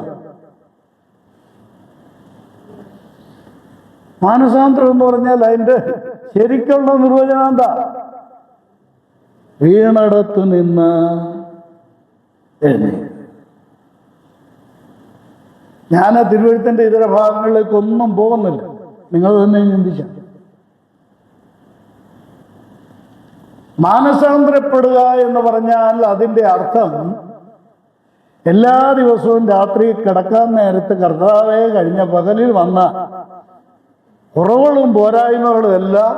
മാനസാന്തരം എന്ന് പറഞ്ഞാൽ അതിൻ്റെ ശരിക്കുള്ള നിർവചനം എന്താ? വീണിടത്ത് നിന്ന് എഴുന്നേൽക്കുക. ഞാൻ തിരുവഴുത്തിൻ്റെ ഇതര ഭാഗങ്ങളിലേക്കൊന്നും പോകുന്നില്ല, നിങ്ങൾ തന്നെ ചിന്തിച്ച. മാനസാന്തരപ്പെടുക എന്ന് പറഞ്ഞാൽ അതിൻ്റെ അർത്ഥം എല്ലാ ദിവസവും രാത്രി കിടക്കാൻ നേരത്ത് കർത്താവേ കഴിഞ്ഞ പകലിൽ വന്ന കുറവുകളും പോരായ്മകളുമെല്ലാം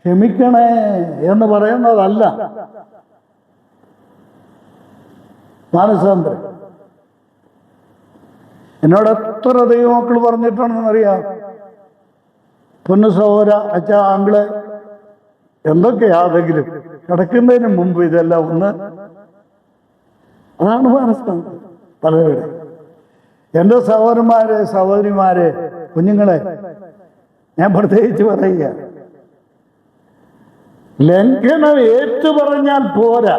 ക്ഷമിക്കണേ എന്ന് പറയുന്നതല്ല മാനസാന്തരം. എന്നോട് എത്ര ദൈവമക്കൾ പറഞ്ഞിട്ടുണ്ടെന്നറിയാം, പൊന്നു സഹോദര, അച്ഛ, ആങ്കിള്, എന്തൊക്കെയാതെങ്കിലും കിടക്കുന്നതിന് മുമ്പ് ഇതെല്ലാം ഒന്ന്. അതാണ് മാനസാന്തരം. പലരുടെ എൻ്റെ സഹോദരന്മാരെ, സഹോദരിമാരെ, കുഞ്ഞുങ്ങളെ ഞാൻ പ്രത്യേകിച്ച് പറയുക, ലംഘനം ഏറ്റുപറഞ്ഞാൽ പോരാ.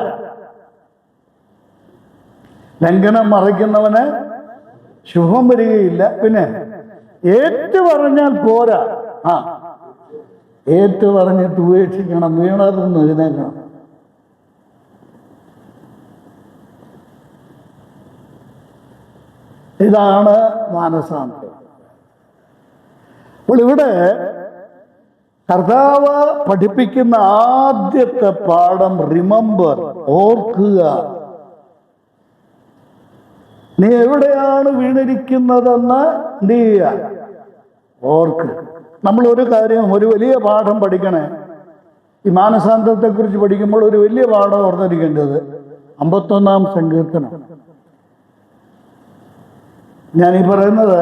ലംഘനം മറയ്ക്കുന്നവന് ശുഭം വരികയില്ല. പിന്നെ ഏറ്റുപറഞ്ഞാൽ പോരാ. ഏറ്റുപറഞ്ഞിട്ട് ഉപേക്ഷിക്കണം, വീണതൊന്നും എഴുന്നേക്കണം. ഇതാണ് മാനസാന്തരം. അപ്പോൾ ഇവിടെ കർത്താവ് പഠിപ്പിക്കുന്ന ആദ്യത്തെ പാഠം റിമെമ്പർ, ഓർക്കുക. നീ എവിടെയാണ് വീണിരിക്കുന്നതെന്ന് എന്ത് ചെയ്യുക? ഓർക്ക്. നമ്മളൊരു കാര്യം, ഒരു വലിയ പാഠം പഠിക്കണേ. ഈ മാനസാന്തരത്തെക്കുറിച്ച് പഠിക്കുമ്പോൾ ഒരു വലിയ പാഠം ഓർത്തിരിക്കേണ്ടത് 51-ാം സങ്കീർത്തനം. ഞാനീ പറയുന്നത്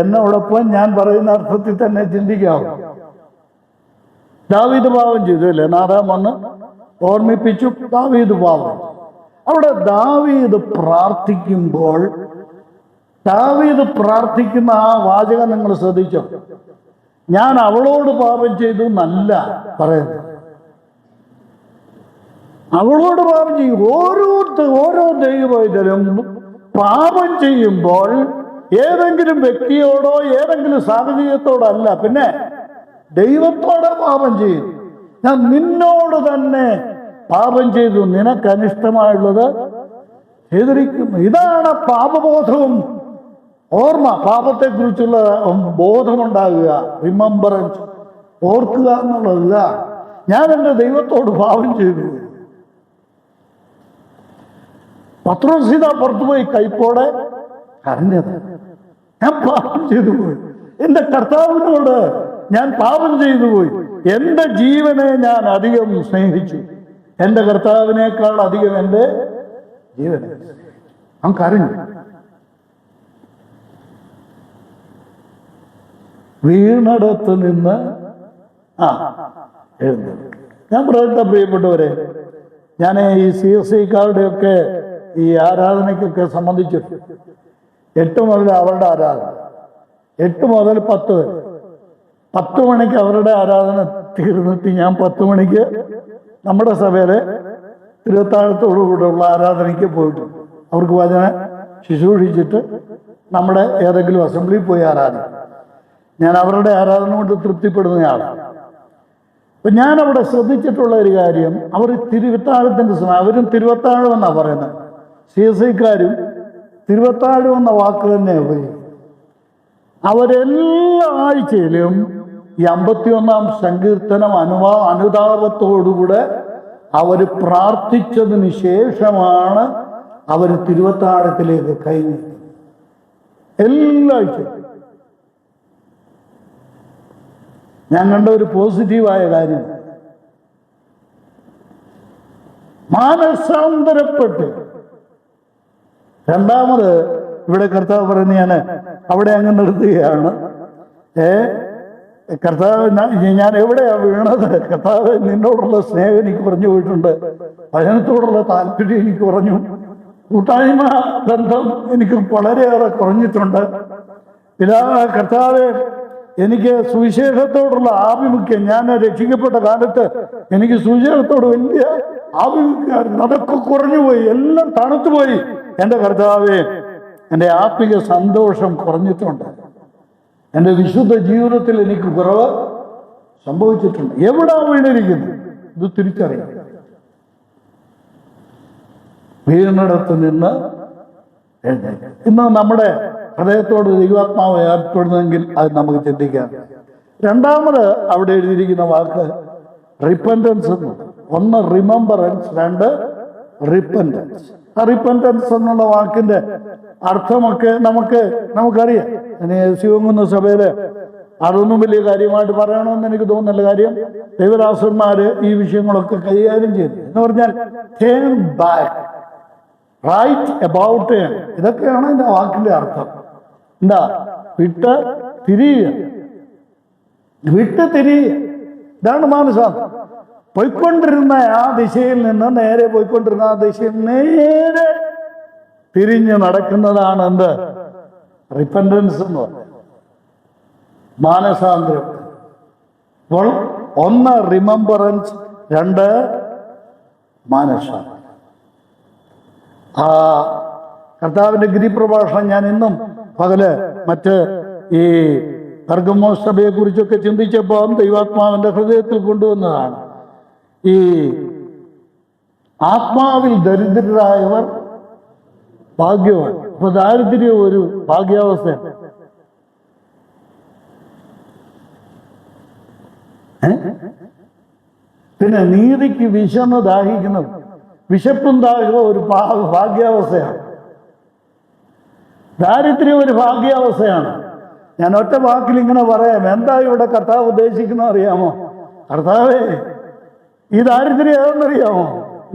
എന്നോടൊപ്പം ഞാൻ പറയുന്ന അർത്ഥത്തിൽ തന്നെ ചിന്തിക്കാവും. ദാവീദ് പാപം ചെയ്തു, അല്ലേ? നാദാം വന്ന് ഓർമ്മിപ്പിച്ചു, ദാവീദ് പാപം. അവിടെ ദാവീദ് പ്രാർത്ഥിക്കുമ്പോൾ, ദാവീദ് പ്രാർത്ഥിക്കുന്ന ആ വാചകം നിങ്ങൾ ശ്രദ്ധിച്ചോ? ഞാൻ അവളോട് പാപം ചെയ്തു എന്നല്ല പറയുന്നത്. അവളോട് പാപം ചെയ്യും. ഓരോ ദൈവവൈദ്യരും പാപം ചെയ്യുമ്പോൾ ഏതെങ്കിലും വ്യക്തിയോടോ ഏതെങ്കിലും സാഹചര്യത്തോടോ അല്ല, പിന്നെ ദൈവത്തോടെ പാപം ചെയ്യും. ഞാൻ നിന്നോട് തന്നെ പാപം ചെയ്തു, നിനക്ക് അനിഷ്ടമായുള്ളത് ചെയ്തിരിക്കുന്നു. ഇതാണ് പാപബോധവും ഓർമ്മ, പാപത്തെക്കുറിച്ചുള്ള ബോധമുണ്ടാകുക, റിമംബറൻസ്, ഓർക്കുക എന്നുള്ളത് ഇതാണ്. ഞാൻ എൻ്റെ ദൈവത്തോട് പാപം ചെയ്തു. പത്രോസ് പുറത്തുപോയി കൈപ്പോടെ കരഞ്ഞത്, ഞാൻ പാപം ചെയ്തു പോയി, എൻ്റെ കർത്താവിനോട് ഞാൻ പാപം ചെയ്തു പോയി, എൻ്റെ ജീവനെ ഞാൻ അധികം സ്നേഹിച്ചു, എൻ്റെ കർത്താവിനേക്കാൾ അധികം എൻ്റെ ജീവനെ. അവൻ കരഞ്ഞു. വീണടത്ത് നിന്ന് ഞാൻ പറയട്ടെ പ്രിയപ്പെട്ടവരെ, ഞാൻ ഈ CSIക്കാരുടെയൊക്കെ ഈ ആരാധനയ്ക്കൊക്കെ സംബന്ധിച്ചിട്ട് 8 മുതൽ അവരുടെ ആരാധന, 8 മുതൽ 10 വരെ, 10 മണിക്ക് അവരുടെ ആരാധന തീർന്നിട്ട് ഞാൻ 10 മണിക്ക് നമ്മുടെ സഭയിലെ തിരുവത്താഴത്തോടുകൂടെയുള്ള ആരാധനയ്ക്ക് പോയിട്ടുണ്ട്. അവർക്ക് വചന ശുശ്രൂഷിച്ചിട്ട് നമ്മുടെ ഏതെങ്കിലും അസംബ്ലിയിൽ പോയി ആരാധിക്കും. ഞാൻ അവരുടെ ആരാധന കൊണ്ട് തൃപ്തിപ്പെടുന്നയാളാണ്. അപ്പം ഞാൻ അവിടെ ശ്രദ്ധിച്ചിട്ടുള്ള ഒരു കാര്യം, അവർ തിരുവത്താഴത്തിൻ്റെ സമയം, അവരും തിരുവത്താഴം എന്നാണ് പറയുന്നത്, CSIക്കാരും തിരുവത്താഴം എന്ന വാക്ക് തന്നെ ഉപയോഗിക്കും. അവരെല്ലാ ആഴ്ചയിലും ഈ 51-ാം സങ്കീർത്തനം അനുതാപത്തോടുകൂടെ അവർ പ്രാർത്ഥിച്ചതിന് ശേഷമാണ് അവർ തിരുവത്താഴത്തിലേക്ക് കൈനീട്ടുന്നത്. എല്ലാ ആഴ്ചയും ഞാൻ കണ്ട ഒരു പോസിറ്റീവായ കാര്യം, മാനസാന്തരപ്പെട്ട്. രണ്ടാമത് ഇവിടെ കർത്താവ് പറയുന്ന, ഞാൻ അവിടെ അങ്ങ് നിർത്തുകയാണ്, കർത്താവ് ഞാൻ എവിടെയാ വീണത്? കർത്താവ് നിന്നോടുള്ള സ്നേഹം എനിക്ക് പറഞ്ഞു പോയിട്ടുണ്ട്, ഭജനത്തോടുള്ള താല്പര്യം എനിക്ക് പറഞ്ഞു, കൂട്ടായ്മ ബന്ധം എനിക്ക് വളരെയേറെ കുറഞ്ഞിട്ടുണ്ട്. കർത്താവ് എനിക്ക് സുവിശേഷത്തോടുള്ള ആഭിമുഖ്യം, ഞാൻ രക്ഷിക്കപ്പെട്ട കാലത്ത് എനിക്ക് സുവിശേഷത്തോട് വലിയ ആഭിമുഖ്യം, അതൊക്കെ കുറഞ്ഞുപോയി, എല്ലാം തണുത്തുപോയി. എൻ്റെ കർത്താവേ, എൻ്റെ ആത്മിക സന്തോഷം കുറഞ്ഞിട്ടുണ്ട്, എൻ്റെ വിശുദ്ധ ജീവിതത്തിൽ എനിക്ക് കുറവ് സംഭവിച്ചിട്ടുണ്ട്. എവിടാ വീണിരിക്കുന്നു? ഇത് തിരിച്ചറിയാം. വീണിടത്ത് നിന്ന് എഴുന്നേൽക്കുക. ഇന്ന് നമ്മുടെ ഹൃദയത്തോട് ദൈവാത്മാവ് ഏർപ്പെടുന്നെങ്കിൽ അത് നമുക്ക് ചിന്തിക്കാം. രണ്ടാമത് അവിടെ എഴുതിയിരിക്കുന്ന വാക്ക് റിപ്പൻറ്റൻസ് എന്ന്. ഒന്ന് റിമംബറൻസ്, 2 റിപ്പൻറ്റൻസ്. ആ റിപ്പൻറ്റൻസ് എന്നുള്ള വാക്കിന്റെ അർത്ഥമൊക്കെ നമുക്കറിയാം. ശിവങ്കുന്ന സഭയില് അതൊന്നും വലിയ കാര്യമായിട്ട് പറയണമെന്ന് എനിക്ക് തോന്നുന്നില്ല. കാര്യം ദൈവദാസന്മാര് ഈ വിഷയങ്ങളൊക്കെ കൈകാര്യം ചെയ്തു. എന്ന് പറഞ്ഞാൽ ടേൺ ബാക്ക്, റൈറ്റ് അബൌട്ട്, ഇതൊക്കെയാണ് എൻ്റെ വാക്കിന്റെ അർത്ഥം. എന്താ? വിട്ട് തിരിയുക. ഇതാണ് മാനസാന്തരം. പോയിക്കൊണ്ടിരുന്ന ആ ദിശയിൽ നിന്ന് നേരെ പോയിക്കൊണ്ടിരുന്ന ആ ദിശയിൽ നേരെ തിരിഞ്ഞ് നടക്കുന്നതാണ് എന്ത്? റിപ്പൻറ്റൻസ് എന്ന് പറയുന്നത്, മാനസാന്തരം. അപ്പോൾ 1 റിമംബറൻസ്, 2 മാനസാന്തരം. ആ കർത്താവിന്റെ ഗിരിപ്രഭാഷണം ഞാൻ ഇന്നും പകല് മറ്റ് ഈ പെർഗമോസ് സഭയെ കുറിച്ചൊക്കെ ചിന്തിച്ചപ്പോൾ ദൈവാത്മാവിന്റെ ഹൃദയത്തിൽ കൊണ്ടുവന്നതാണ്. ഈ ആത്മാവിൽ ദരിദ്രരായവർ ഭാഗ്യവാൻ. അപ്പൊ ദാരിദ്ര്യം ഒരു ഭാഗ്യാവസ്ഥയാണ്. പിന്നെ നീതിക്ക് വിശന്ന് ദാഹിക്കുന്നത്, വിശപ്പും ദാഹവും ഒരു ഭാഗ്യാവസ്ഥയാണ്. ദാരിദ്ര്യം ഒരു ഭാഗ്യാവസ്ഥയാണ്. ഞാൻ ഒറ്റ വാക്കിൽ ഇങ്ങനെ പറയാം. എന്താ ഇവിടെ കർത്താവ് ഉദ്ദേശിക്കുന്നത് അറിയാമോ? കർത്താവേ, ഈ ദാരിദ്ര്യം ഏതെന്നറിയാമോ?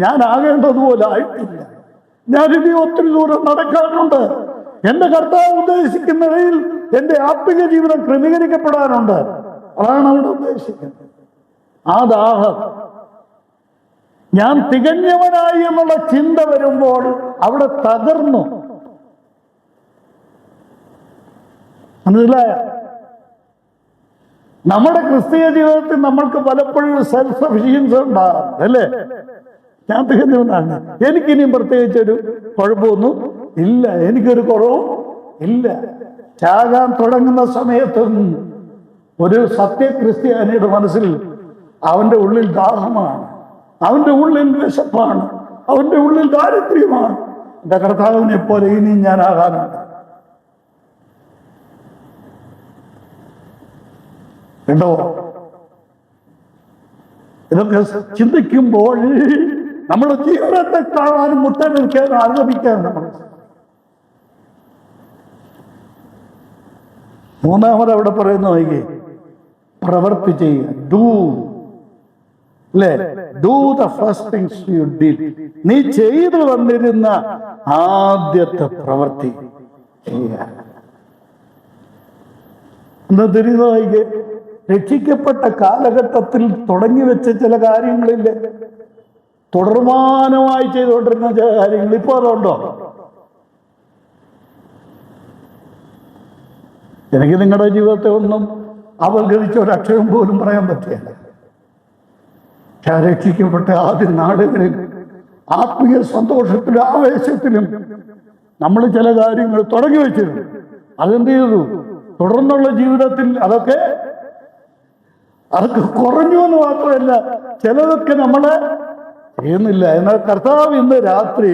ഞാൻ ആകേണ്ടതുപോലെ ആയിട്ടില്ല. ഞാനിനി ഒത്തിരി ദൂരം നടക്കാനുണ്ട്. എന്റെ കർത്താവ് ഉദ്ദേശിക്കുന്നതിൽ എന്റെ ആത്മിക ജീവിതം ക്രമീകരിക്കപ്പെടാനുണ്ട്. അതാണ് അവിടെ ഉദ്ദേശിക്കുന്നത്. ആ ദാഹം, ഞാൻ തികഞ്ഞവനായി എന്നുള്ള ചിന്ത വരുമ്പോൾ അവിടെ തകർന്നു. മനസ്സിലായ? നമ്മുടെ ക്രിസ്തീയ ജീവിതത്തിൽ നമ്മൾക്ക് പലപ്പോഴും സെൽഫ് സഫിഷ്യൻസി ഉണ്ടാകും, അല്ലേ? ഞാൻ തികഞ്ഞവനാണ്, എനിക്കിനിയും പ്രത്യേകിച്ചൊരു കുഴപ്പമൊന്നും ഇല്ല, എനിക്കൊരു കുറവും ഇല്ല. ചാകാൻ തുടങ്ങുന്ന സമയത്തും ഒരു സത്യക്രിസ്ത്യാനിയുടെ മനസ്സിൽ അവന്റെ ഉള്ളിൽ ദാഹമാണ്, അവന്റെ ഉള്ളിൽ വിശപ്പാണ്, അവന്റെ ഉള്ളിൽ ദാരിദ്ര്യമാണ്. എൻ്റെ കർത്താവിനെ പോലെ ഇനിയും ഞാൻ ആകാനുണ്ട്. കേട്ടോ? ഇതൊക്കെ ചിന്തിക്കുമ്പോൾ നമ്മുടെ ജീവിതത്തെ കാണാനും മുട്ടനിൽക്കാനും ആഗ്രഹിക്കാനും നമ്മൾ. മൂന്നാമത് അവിടെ പറയുന്ന വൈകി പ്രവർത്തി ചെയ്യുക. ഡൂ, അല്ലേ? Do the first things you did. നീ ചെയ്തു വന്നിരുന്ന ആദ്യത്തെ പ്രവൃത്തി ചെയ്യുക. എന്താ തിരികെ വൈകി? രക്ഷിക്കപ്പെട്ട കാലഘട്ടത്തിൽ തുടങ്ങി വെച്ച ചില കാര്യങ്ങളില്ലേ, തുടർമാനമായി ചെയ്തുകൊണ്ടിരുന്ന ചില കാര്യങ്ങൾ ഇപ്പോൾ അതുണ്ടോ? എനിക്ക് നിങ്ങളുടെ ജീവിതത്തെ ഒന്നും അവഗണിച്ച ഒരക്ഷരം പോലും പറയാൻ പറ്റില്ല. രക്ഷിക്കപ്പെട്ട ആദ്യ നാടുകളിൽ ആത്മീയ സന്തോഷത്തിലും ആവേശത്തിലും നമ്മൾ ചില കാര്യങ്ങൾ തുടങ്ങി വെച്ചിരുന്നു. അതെന്ത് ചെയ്തു? തുടർന്നുള്ള ജീവിതത്തിൽ അതൊക്കെ കുറഞ്ഞു എന്ന് മാത്രമല്ല, ചിലതൊക്കെ നമ്മളെ ചെയ്യുന്നില്ല. എന്നാൽ കർത്താവ് ഇന്ന് രാത്രി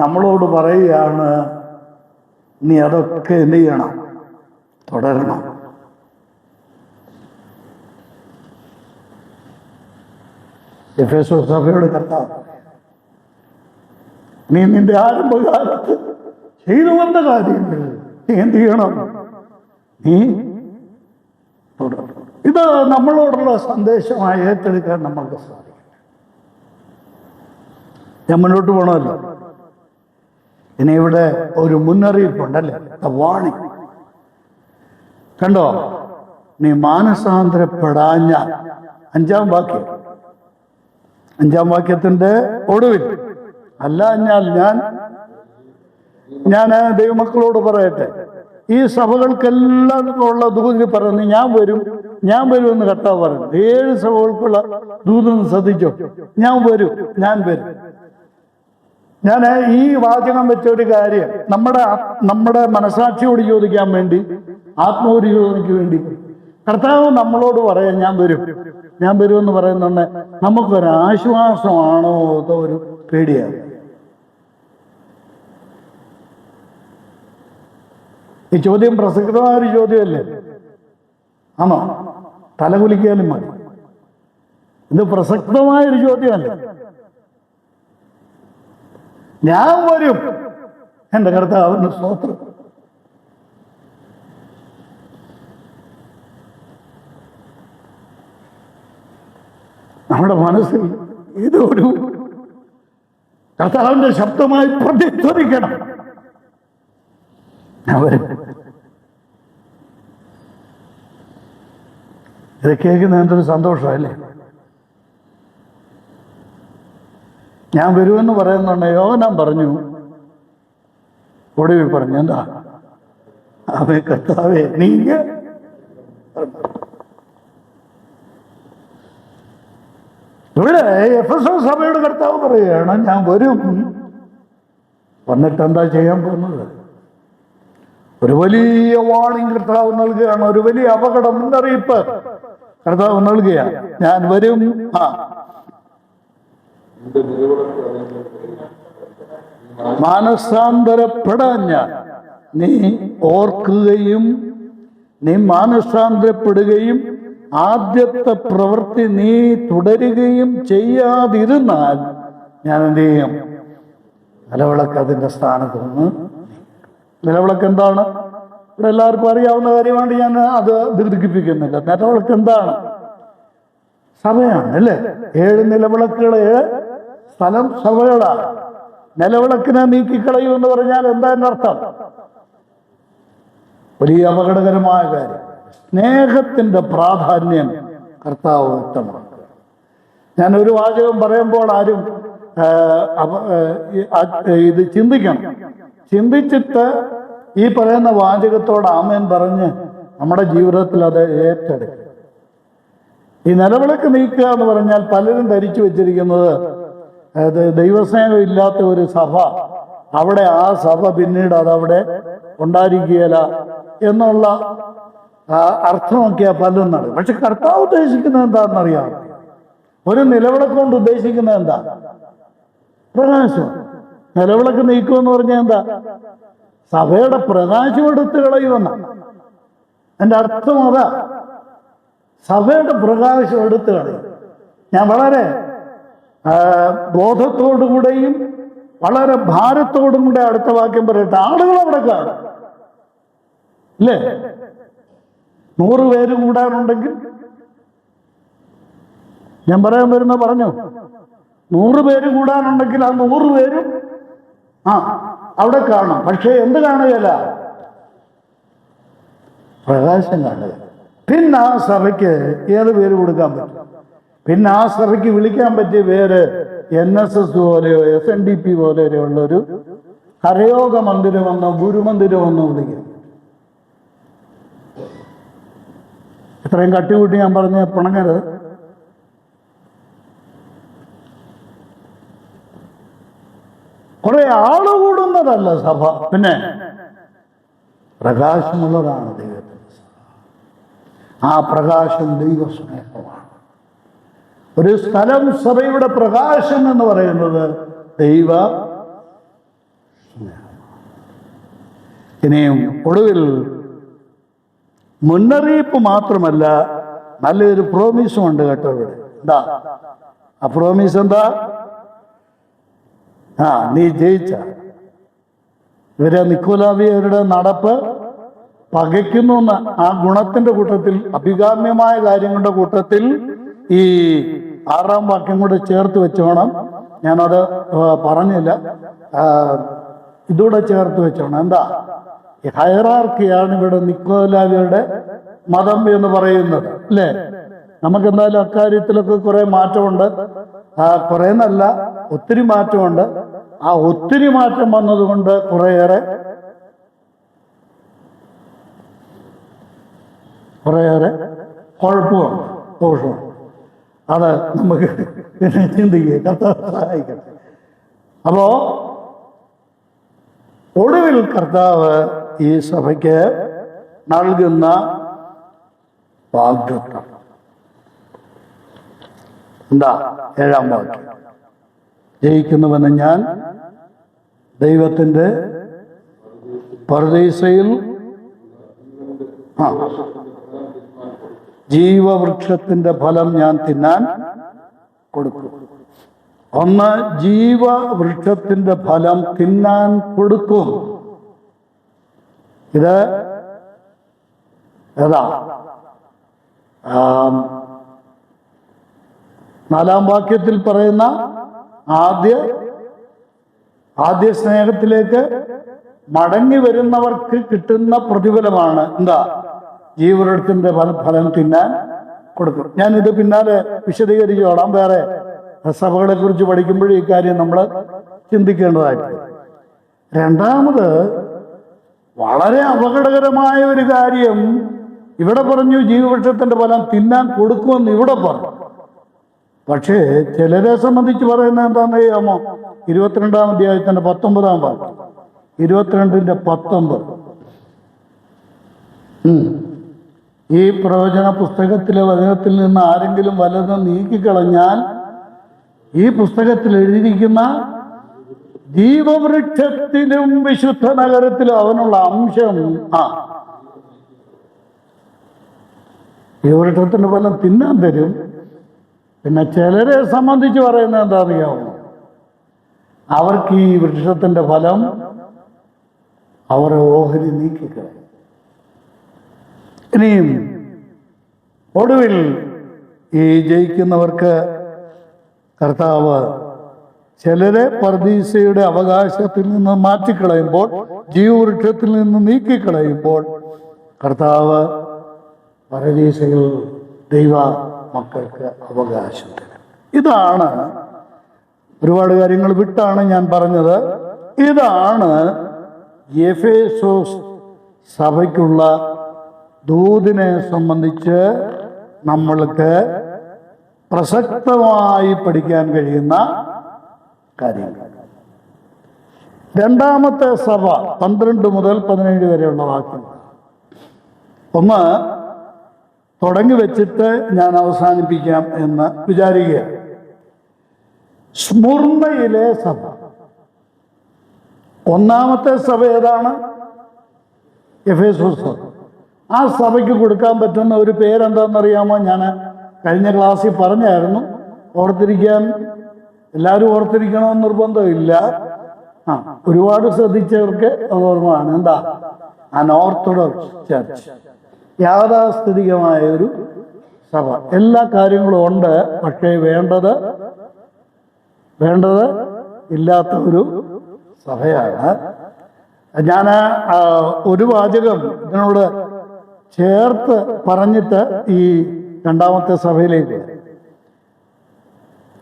നമ്മളോട് പറയുകയാണ്, നീ അതൊക്കെ എന്ത് ചെയ്യണം? തുടരണം. എഫേസോസ് സഭയോട് കർത്താവ്, നീ നിന്റെ ആരംഭകാലത്ത് ചെയ്തു വന്ന കാര്യങ്ങൾ നീ എന്ത് ചെയ്യണം? നീ തുടരണം. ഇത് നമ്മളോടുള്ള സന്ദേശമായി ഏറ്റെടുക്കാൻ നമ്മൾക്ക് സാധിക്കും. ഞാൻ മുന്നോട്ട് പോകണമല്ലോ. ഇനി ഇവിടെ ഒരു മുന്നറിയിപ്പുണ്ടല്ലേ, വാണിംഗ്. കണ്ടോ? നീ മാനസാന്തരപ്പെടാഞ്ഞ, അഞ്ചാം വാക്യത്തിന്റെ ഒടുവിൽ, അല്ലാഞ്ഞാൽ ഞാൻ ദൈവമക്കളോട് പറയട്ടെ, ഈ സഭകൾക്കെല്ലാം ഉള്ള ദൂതിന് പറയുന്നു, ഞാൻ വരുമെന്ന് കർത്താവ് പറഞ്ഞു. 7 സഭകൾക്കുള്ള ദൂതെന്ന് ശ്രദ്ധിച്ചോ. ഞാൻ വരും. ഞാൻ ഈ വാചകം വെച്ച ഒരു കാര്യം നമ്മുടെ മനസാക്ഷിയോട് ചോദിക്കാൻ വേണ്ടി, ആത്മപരിശോധനയ്ക്ക് വേണ്ടി കർത്താവ് നമ്മളോട് പറയാം, ഞാൻ വരുമെന്ന് പറയുന്നുണ്ട്. നമുക്കൊരാശ്വാസമാണോ അതോ ഒരു പേടിയാണ്? ഈ ചോദ്യം പ്രസക്തമായൊരു ചോദ്യമല്ലേ? ആണോ? തലകുലിക്കാനും മതി. ഇത് പ്രസക്തമായൊരു ചോദ്യമല്ലേ? ഞാൻ വരും, എൻ്റെ കർത്താവിന് സ്തോത്രം. നമ്മുടെ മനസ്സിൽ ഇതൊരു കർത്താവിന്റെ ശബ്ദമായി പ്രതിധ്വനിക്കണം. ഞാൻ വരും. ഇത് കേൾക്കുന്ന എന്തൊരു സന്തോഷമല്ലേ? ഞാൻ വരുമെന്ന് പറയുന്നുണ്ട്. യോഹന്നാൻ പറഞ്ഞു, ഒടുവിൽ പറഞ്ഞു, എന്താ? അവൻ കർത്താവേ നീ ഇവിടെ എഫെസോസ് സഭയുടെ കർത്താവ് പറയുകയാണ്, ഞാൻ വരും. വന്നിട്ട് എന്താ ചെയ്യാൻ പോകുന്നത്? ഒരു വലിയ വാണിംഗ് കർത്താവ് നൽകുകയാണ്. ഒരു വലിയ അപകട മുന്നറിയിപ്പ് കർത്താവ് നൽകുകയാണ്. ഞാൻ വരും. മാനസാന്തരപ്പെടാൻ നീ ഓർക്കുകയും നീ മാനസാന്തരപ്പെടുകയും ആദ്യത്തെ പ്രവൃത്തി നീ തുടരുകയും ചെയ്യാതിരുന്നാൽ ഞാൻ എന്ത് ചെയ്യും? നിലവിളക്ക് അതിൻ്റെ സ്ഥാനത്ത് നിന്ന്. നിലവിളക്ക് എന്താണ്? ഇവിടെ എല്ലാവർക്കും അറിയാവുന്ന കാര്യമാണ്. ഞാൻ അത് ദീർഘിപ്പിക്കുന്നില്ല. നിലവിളക്ക് എന്താണ്? സഭയാണ്, അല്ലേ? 7 നിലവിളക്കുകൾ, 7 സ്ഥലം സഭകളാണ്. നിലവിളക്കിനെ നീക്കിക്കളയുമെന്ന് പറഞ്ഞാൽ എന്താ എൻ്റെ അർത്ഥം? വലിയ അപകടകരമായ കാര്യം. സ്നേഹത്തിന്റെ പ്രാധാന്യം കർത്താവ് വ്യക്തമാക്കുക. ഞാനൊരു വാചകം പറയുമ്പോൾ ആരും ഇത് ചിന്തിക്കണം. ചിന്തിച്ചിട്ട് ഈ പറയുന്ന വാചകത്തോട് ആമേൻ പറഞ്ഞ് നമ്മുടെ ജീവിതത്തിൽ അത് ഏറ്റെടുക്കും. ഈ നിലവിളക്ക് നീക്കുക എന്ന് പറഞ്ഞാൽ പലരും ധരിച്ചു വെച്ചിരിക്കുന്നത് അത് ദൈവസ്നേഹം ഇല്ലാത്ത ഒരു സഭ, അവിടെ ആ സഭ പിന്നീട് അതവിടെ ഉണ്ടായിരിക്കുകയില്ല എന്നുള്ള അർത്ഥമൊക്കെയാ പലരും നടക്കും. പക്ഷെ കർത്താവ് ഉദ്ദേശിക്കുന്നത് എന്താണെന്നറിയാം. ഒരു നിലവിളക്ക് കൊണ്ട് ഉദ്ദേശിക്കുന്നത് എന്താ? പ്രകാശം. നിലവിളക്ക് നീക്കുമെന്ന് പറഞ്ഞാൽ എന്താ? സഭയുടെ പ്രകാശം എടുത്ത് കളയുമെന്ന എൻ്റെ അർത്ഥം. അതാ സഭയുടെ പ്രകാശം എടുത്തു കളയും. ഞാൻ വളരെ ബോധത്തോടുകൂടെയും വളരെ ഭാരത്തോടും കൂടെ അടുത്ത വാക്യം പറയട്ടെ. ആളുകൾ അവിടെ കാണും, ഇല്ലേ? 100 പേര് കൂടാനുണ്ടെങ്കിൽ, ഞാൻ പറയാൻ വരുന്ന പറഞ്ഞു, 100 പേര് കൂടാനുണ്ടെങ്കിൽ ആ 100 പേരും അവിടെ കാണും. പക്ഷെ എന്ത് കാണുകയല്ല? പ്രകാശം കാണുക. പിന്നെ ആ സഭയ്ക്ക് ഏത് പേര് കൊടുക്കാൻ പറ്റും? പിന്നെ ആ സഭയ്ക്ക് വിളിക്കാൻ പറ്റിയ പേര് NSS പോലെയോ SNDP പോലെയോ ഉള്ളൊരു ഹരയോഗ മന്ദിരമെന്നോ ഗുരുമന്ദിരമെന്നോ വിളിക്കും. ഇത്രയും കട്ടികൂട്ടി ഞാൻ പറഞ്ഞ് പിണങ്ങരുത്. കുറെ ആള് കൂടുന്നതല്ല സഭ, പിന്നെ പ്രകാശമുള്ളതാണ് ദൈവത്തിന്റെ സഭ. ആ പ്രകാശം ദൈവസ്നേഹമാണ്. ഒരു സ്ഥലം സഭയുടെ പ്രകാശം എന്ന് പറയുന്നത് ദൈവ സ്നേഹമാണ്. ഇനിയും ഒടുവിൽ മുന്നറിയിപ്പ് മാത്രമല്ല, നല്ലൊരു പ്രോമിസും ഉണ്ട് കേട്ടോ ഇവിടെ. എന്താ ആ പ്രോമിസ്? എന്താ? നീ ജയിച്ച ഇവരെ നിക്കോലാവിയരുടെ നടപ്പ് പകയ്ക്കുന്നു എന്ന ആ ഗുണത്തിന്റെ കൂട്ടത്തിൽ, അഭികാമ്യമായ കാര്യങ്ങളുടെ കൂട്ടത്തിൽ ഈ 6-ാം വാക്യം കൂടെ ചേർത്ത് വെച്ചോണം. ഞാനത് പറഞ്ഞില്ല, ഇതൂടെ ചേർത്ത് വെച്ചോണം. എന്താ? ഹൈറാർക്കിയാണ് ഇവിടെ നിക്കോലാവിയരുടെ മതം എന്ന് പറയുന്നത്, അല്ലേ? നമുക്കെന്തായാലും അക്കാര്യത്തിലൊക്കെ കുറെ മാറ്റമുണ്ട്. കുറെ എന്നല്ല, ഒത്തിരി മാറ്റമുണ്ട്. ആ ഒത്തിരി മാറ്റം വന്നതുകൊണ്ട് കുറേയേറെ കുഴപ്പമുണ്ട്, ദോഷമുണ്ട്. അത് നമുക്ക് ചിന്തിക്കുക, കർത്താവ് സഹായിക്കട്ടെ. അപ്പോ ഒടുവിൽ കർത്താവ് ഈ സഭയ്ക്ക് നൽകുന്ന വാഗ്ദത്തം എന്താ? 7-ാം വാക്യം, ജയിക്കുന്നുവെന്ന് ഞാൻ ദൈവത്തിന്റെ പർദീസയിൽ ജീവവൃക്ഷത്തിന്റെ ഫലം ഞാൻ തിന്നാൻ കൊടുക്കും. ഒന്ന്, ജീവവൃക്ഷത്തിന്റെ ഫലം തിന്നാൻ കൊടുക്കും. ഇത് ഏതാ? 4-ാം വാക്യത്തിൽ പറയുന്ന ആദ്യ സ്നേഹത്തിലേക്ക് മടങ്ങി വരുന്നവർക്ക് കിട്ടുന്ന പ്രതിഫലമാണ് എന്താ? ജീവവൃക്ഷത്തിന്റെ ഫലം തിന്നാൻ കൊടുക്കും. ഞാനിത് പിന്നാലെ വിശദീകരിച്ചോളാം. വേറെ സഭകളെ കുറിച്ച് പഠിക്കുമ്പോഴും ഈ കാര്യം നമ്മൾ ചിന്തിക്കേണ്ടതായിട്ട്. രണ്ടാമത്, വളരെ അപകടകരമായ ഒരു കാര്യം ഇവിടെ പറഞ്ഞു, ജീവവൃക്ഷത്തിന്റെ ഫലം തിന്നാൻ കൊടുക്കുമെന്ന് ഇവിടെ പറഞ്ഞു. പക്ഷേ ചിലരെ സംബന്ധിച്ച് പറയുന്നത് എന്താണെന്ന് അറിയാമോ? 22-ാം അധ്യായത്തിന്റെ 19-ാം വാക്യം, 22-19. ഈ പ്രവചന പുസ്തകത്തിലെ വചനത്തിൽ നിന്ന് ആരെങ്കിലും വല്ലതും നീക്കിക്കളഞ്ഞാൽ ഈ പുസ്തകത്തിൽ എഴുതിയിരിക്കുന്ന ജീവവൃക്ഷത്തിലും വിശുദ്ധ നഗരത്തിലും അവനുള്ള അംശം ജീവവൃക്ഷത്തിന്റെ ഫലം തിന്നാൻ തരും. പിന്നെ ചിലരെ സംബന്ധിച്ച് പറയുന്നത് എന്താ അറിയാമോ? അവർക്ക് ഈ വൃക്ഷത്തിന്റെ ഫലം അവരെ ഓഹരി നീക്കിക്കളയും. ഇനിയും ഒടുവിൽ ഈ ജയിക്കുന്നവർക്ക് കർത്താവ് ചിലരെ പർദീസയുടെ അവകാശത്തിൽ നിന്ന് മാറ്റിക്കളയുമ്പോൾ, ജീവവൃക്ഷത്തിൽ നിന്ന് നീക്കിക്കളയുമ്പോൾ, കർത്താവ് പരദീസയിൽ ദൈവ മക്കൾക്ക് അവകാശം തരും. ഇതാണ്, ഒരുപാട് കാര്യങ്ങൾ വിട്ടാണ് ഞാൻ പറഞ്ഞത്. ഇതാണ് എഫേസോസ് സഭയ്ക്കുള്ള ദൂതിനെ സംബന്ധിച്ച് നമ്മൾക്ക് പ്രസക്തമായി പഠിക്കാൻ കഴിയുന്ന കാര്യങ്ങൾ. രണ്ടാമത്തെ സഭ 12 മുതൽ 17 വരെയുള്ള വാക്യങ്ങൾ. ഒന്ന് തുടങ്ങി വെച്ചിട്ട് ഞാൻ അവസാനിപ്പിക്കാം എന്ന് വിചാരിക്കുക. സ്മുർന്നയിലെ സഭ. ഒന്നാമത്തെ സഭ ഏതാണ്? എഫേസോസ് സഭ. ആ സഭയ്ക്ക് കൊടുക്കാൻ പറ്റുന്ന ഒരു പേരെന്താണെന്നറിയാമോ? ഞാൻ കഴിഞ്ഞ ക്ലാസ്സിൽ പറഞ്ഞായിരുന്നു. ഓർത്തിരിക്കാൻ എല്ലാവരും ഓർത്തിരിക്കണമെന്ന് നിർബന്ധമില്ല. ഒരുപാട് ശ്രദ്ധിച്ചവർക്ക് അത് ഓർമ്മയാണ്. എന്താ? അൺഓർത്തഡോക്സ് ചർച്ച്, യാഥാസ്ഥിതികമായ ഒരു സഭ. എല്ലാ കാര്യങ്ങളും ഉണ്ട്, പക്ഷേ വേണ്ടത് ഇല്ലാത്ത ഒരു സഭയാണ്. ഞാൻ ഒരു വാചകം ഇതിനോട് ചേർത്ത് പറഞ്ഞിട്ട് ഈ രണ്ടാമത്തെ സഭയിലേക്ക്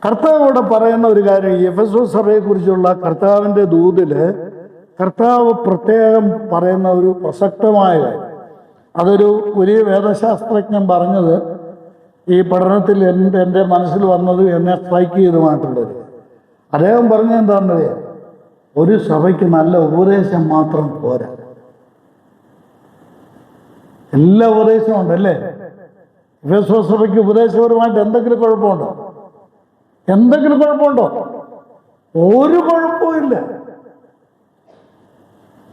കർത്താവോട് പറയുന്ന ഒരു കാര്യം, എഫെസോസ് സഭയെക്കുറിച്ചുള്ള കർത്താവിൻ്റെ ദൂതില് കർത്താവ് പ്രത്യേകം പറയുന്ന ഒരു പ്രസക്തമായ കാര്യം. അതൊരു വലിയ വേദശാസ്ത്രജ്ഞൻ പറഞ്ഞത് ഈ പഠനത്തിൽ എൻ്റെ മനസ്സിൽ വന്നത് എന്നെ സ്ട്രൈക്ക് ചെയ്തുമായിട്ടുള്ളത്. അദ്ദേഹം പറഞ്ഞത് എന്താണെന്നത്, ഒരു സഭയ്ക്ക് നല്ല ഉപദേശം മാത്രം പോരാ, എല്ലാ ഉപദേശവും ഉണ്ടല്ലേ. എഫെസോസ് സഭയ്ക്ക് ഉപദേശപരമായിട്ട് എന്തെങ്കിലും കുഴപ്പമുണ്ടോ? ഒരു കുഴപ്പമില്ല.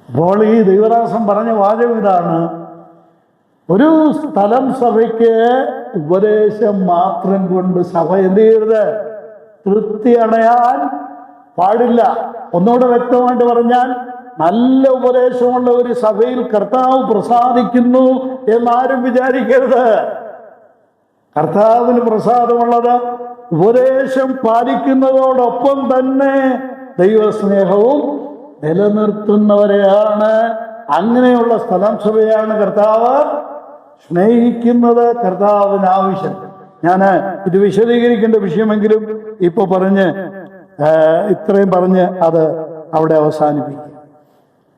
അപ്പോൾ ഈ ദൈവദാസൻ പറഞ്ഞ വാചകം ഇതാണ്: ഒരു സ്ഥലം സഭയ്ക്ക് ഉപദേശം മാത്രം കൊണ്ട് സഭ എന്ത് ചെയ്യരുത്? തൃപ്തി അടയാൻ പാടില്ല. ഒന്നുകൂടെ വ്യക്തമായിട്ട് പറഞ്ഞാൽ, നല്ല ഉപദേശമുള്ള ഒരു സഭയിൽ കർത്താവ് പ്രസാദിക്കുന്നു എന്നാരും വിചാരിക്കരുത്. കർത്താവിന് പ്രസാദമുള്ളത് ഉപദേശം പാലിക്കുന്നതോടൊപ്പം തന്നെ ദൈവസ്നേഹവും നിലനിർത്തുന്നവരെയാണ്. അങ്ങനെയുള്ള സ്ഥലം സഭയാണ് കർത്താവ് സ്നേഹിക്കുന്നത്. കർത്താവിന് ആവശ്യം. ഞാൻ ഇത് വിശദീകരിക്കേണ്ട വിഷയമെങ്കിലും ഇപ്പൊ ഇത്രയും പറഞ്ഞ് അത് അവിടെ അവസാനിപ്പിക്കും.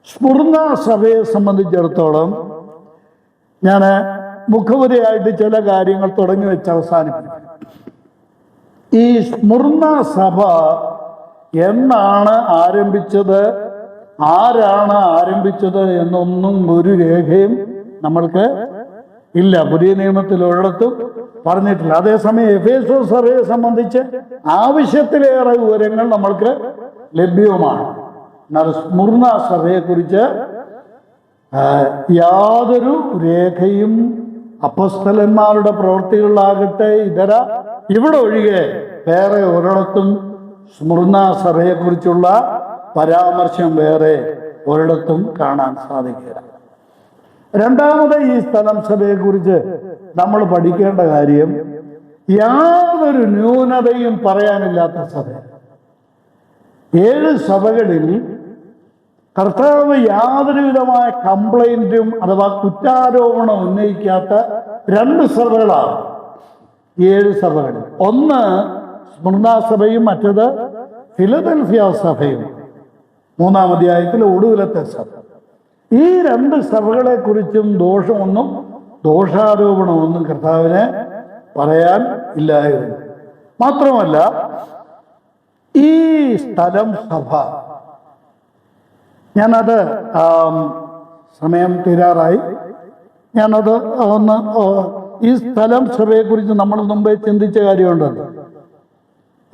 സ്മുർന്ന സഭയെ സംബന്ധിച്ചിടത്തോളം ഞാൻ മുഖവുരയായിട്ട് ചില കാര്യങ്ങൾ തുടങ്ങി വെച്ച് അവസാനിപ്പിക്കും. ഈ സ്മുർന്ന സഭ എന്നാണ് ആരംഭിച്ചത്, ആരാണ് ആരംഭിച്ചത് എന്നൊന്നും ഒരു രേഖയും നമ്മൾക്ക് ഇല്ല. പുതിയ നിയമത്തിൽ ഒരിടത്തും പറഞ്ഞിട്ടില്ല. അതേസമയം എഫേസോസ് സഭയെ സംബന്ധിച്ച് ആവശ്യത്തിലേറെ വിവരങ്ങൾ നമ്മൾക്ക് ലഭ്യവുമാണ്. എന്നാൽ സ്മുർന്ന സഭയെക്കുറിച്ച് യാതൊരു രേഖയും അപ്പോസ്തലന്മാരുടെ പ്രവൃത്തികളിലാകട്ടെ ഇവിടെ ഒഴികെ വേറെ ഒരിടത്തും സ്മുർന്ന സഭയെക്കുറിച്ചുള്ള പരാമർശം വേറെ ഒരിടത്തും കാണാൻ സാധിക്കില്ല. രണ്ടാമത്, ഈ സ്ഥലം സഭയെക്കുറിച്ച് നമ്മൾ പഠിക്കേണ്ട കാര്യം, യാതൊരു ന്യൂനതയും പറയാനില്ലാത്ത സഭ. 7 സഭകളിൽ കർത്താവ് യാതൊരു വിധമായ കംപ്ലൈന്റും അഥവാ കുറ്റാരോപണം ഉന്നയിക്കാത്ത 2 സഭകളാണ് 7 സഭകളിൽ. ഒന്ന് സ്മുർന്ന സഭയും മറ്റത് ഫിലദൽഫിയ സഭയും. 3-ാം അധ്യായത്തിലെ ഒടുവിലത്തെ സഭ. ഈ 2 സഭകളെ കുറിച്ചും ദോഷാരോപണമൊന്നും കർത്താവിന് പറയാൻ ഇല്ലായിരുന്നു. മാത്രമല്ല, ഈ സ്ഥലം സഭ, ഞാനത് സമയം തീരാറായി, ഞാനത് ഈ സ്ഥലം സഭയെക്കുറിച്ച് നമ്മൾ മുമ്പേ ചിന്തിച്ച കാര്യമുണ്ടല്ലോ.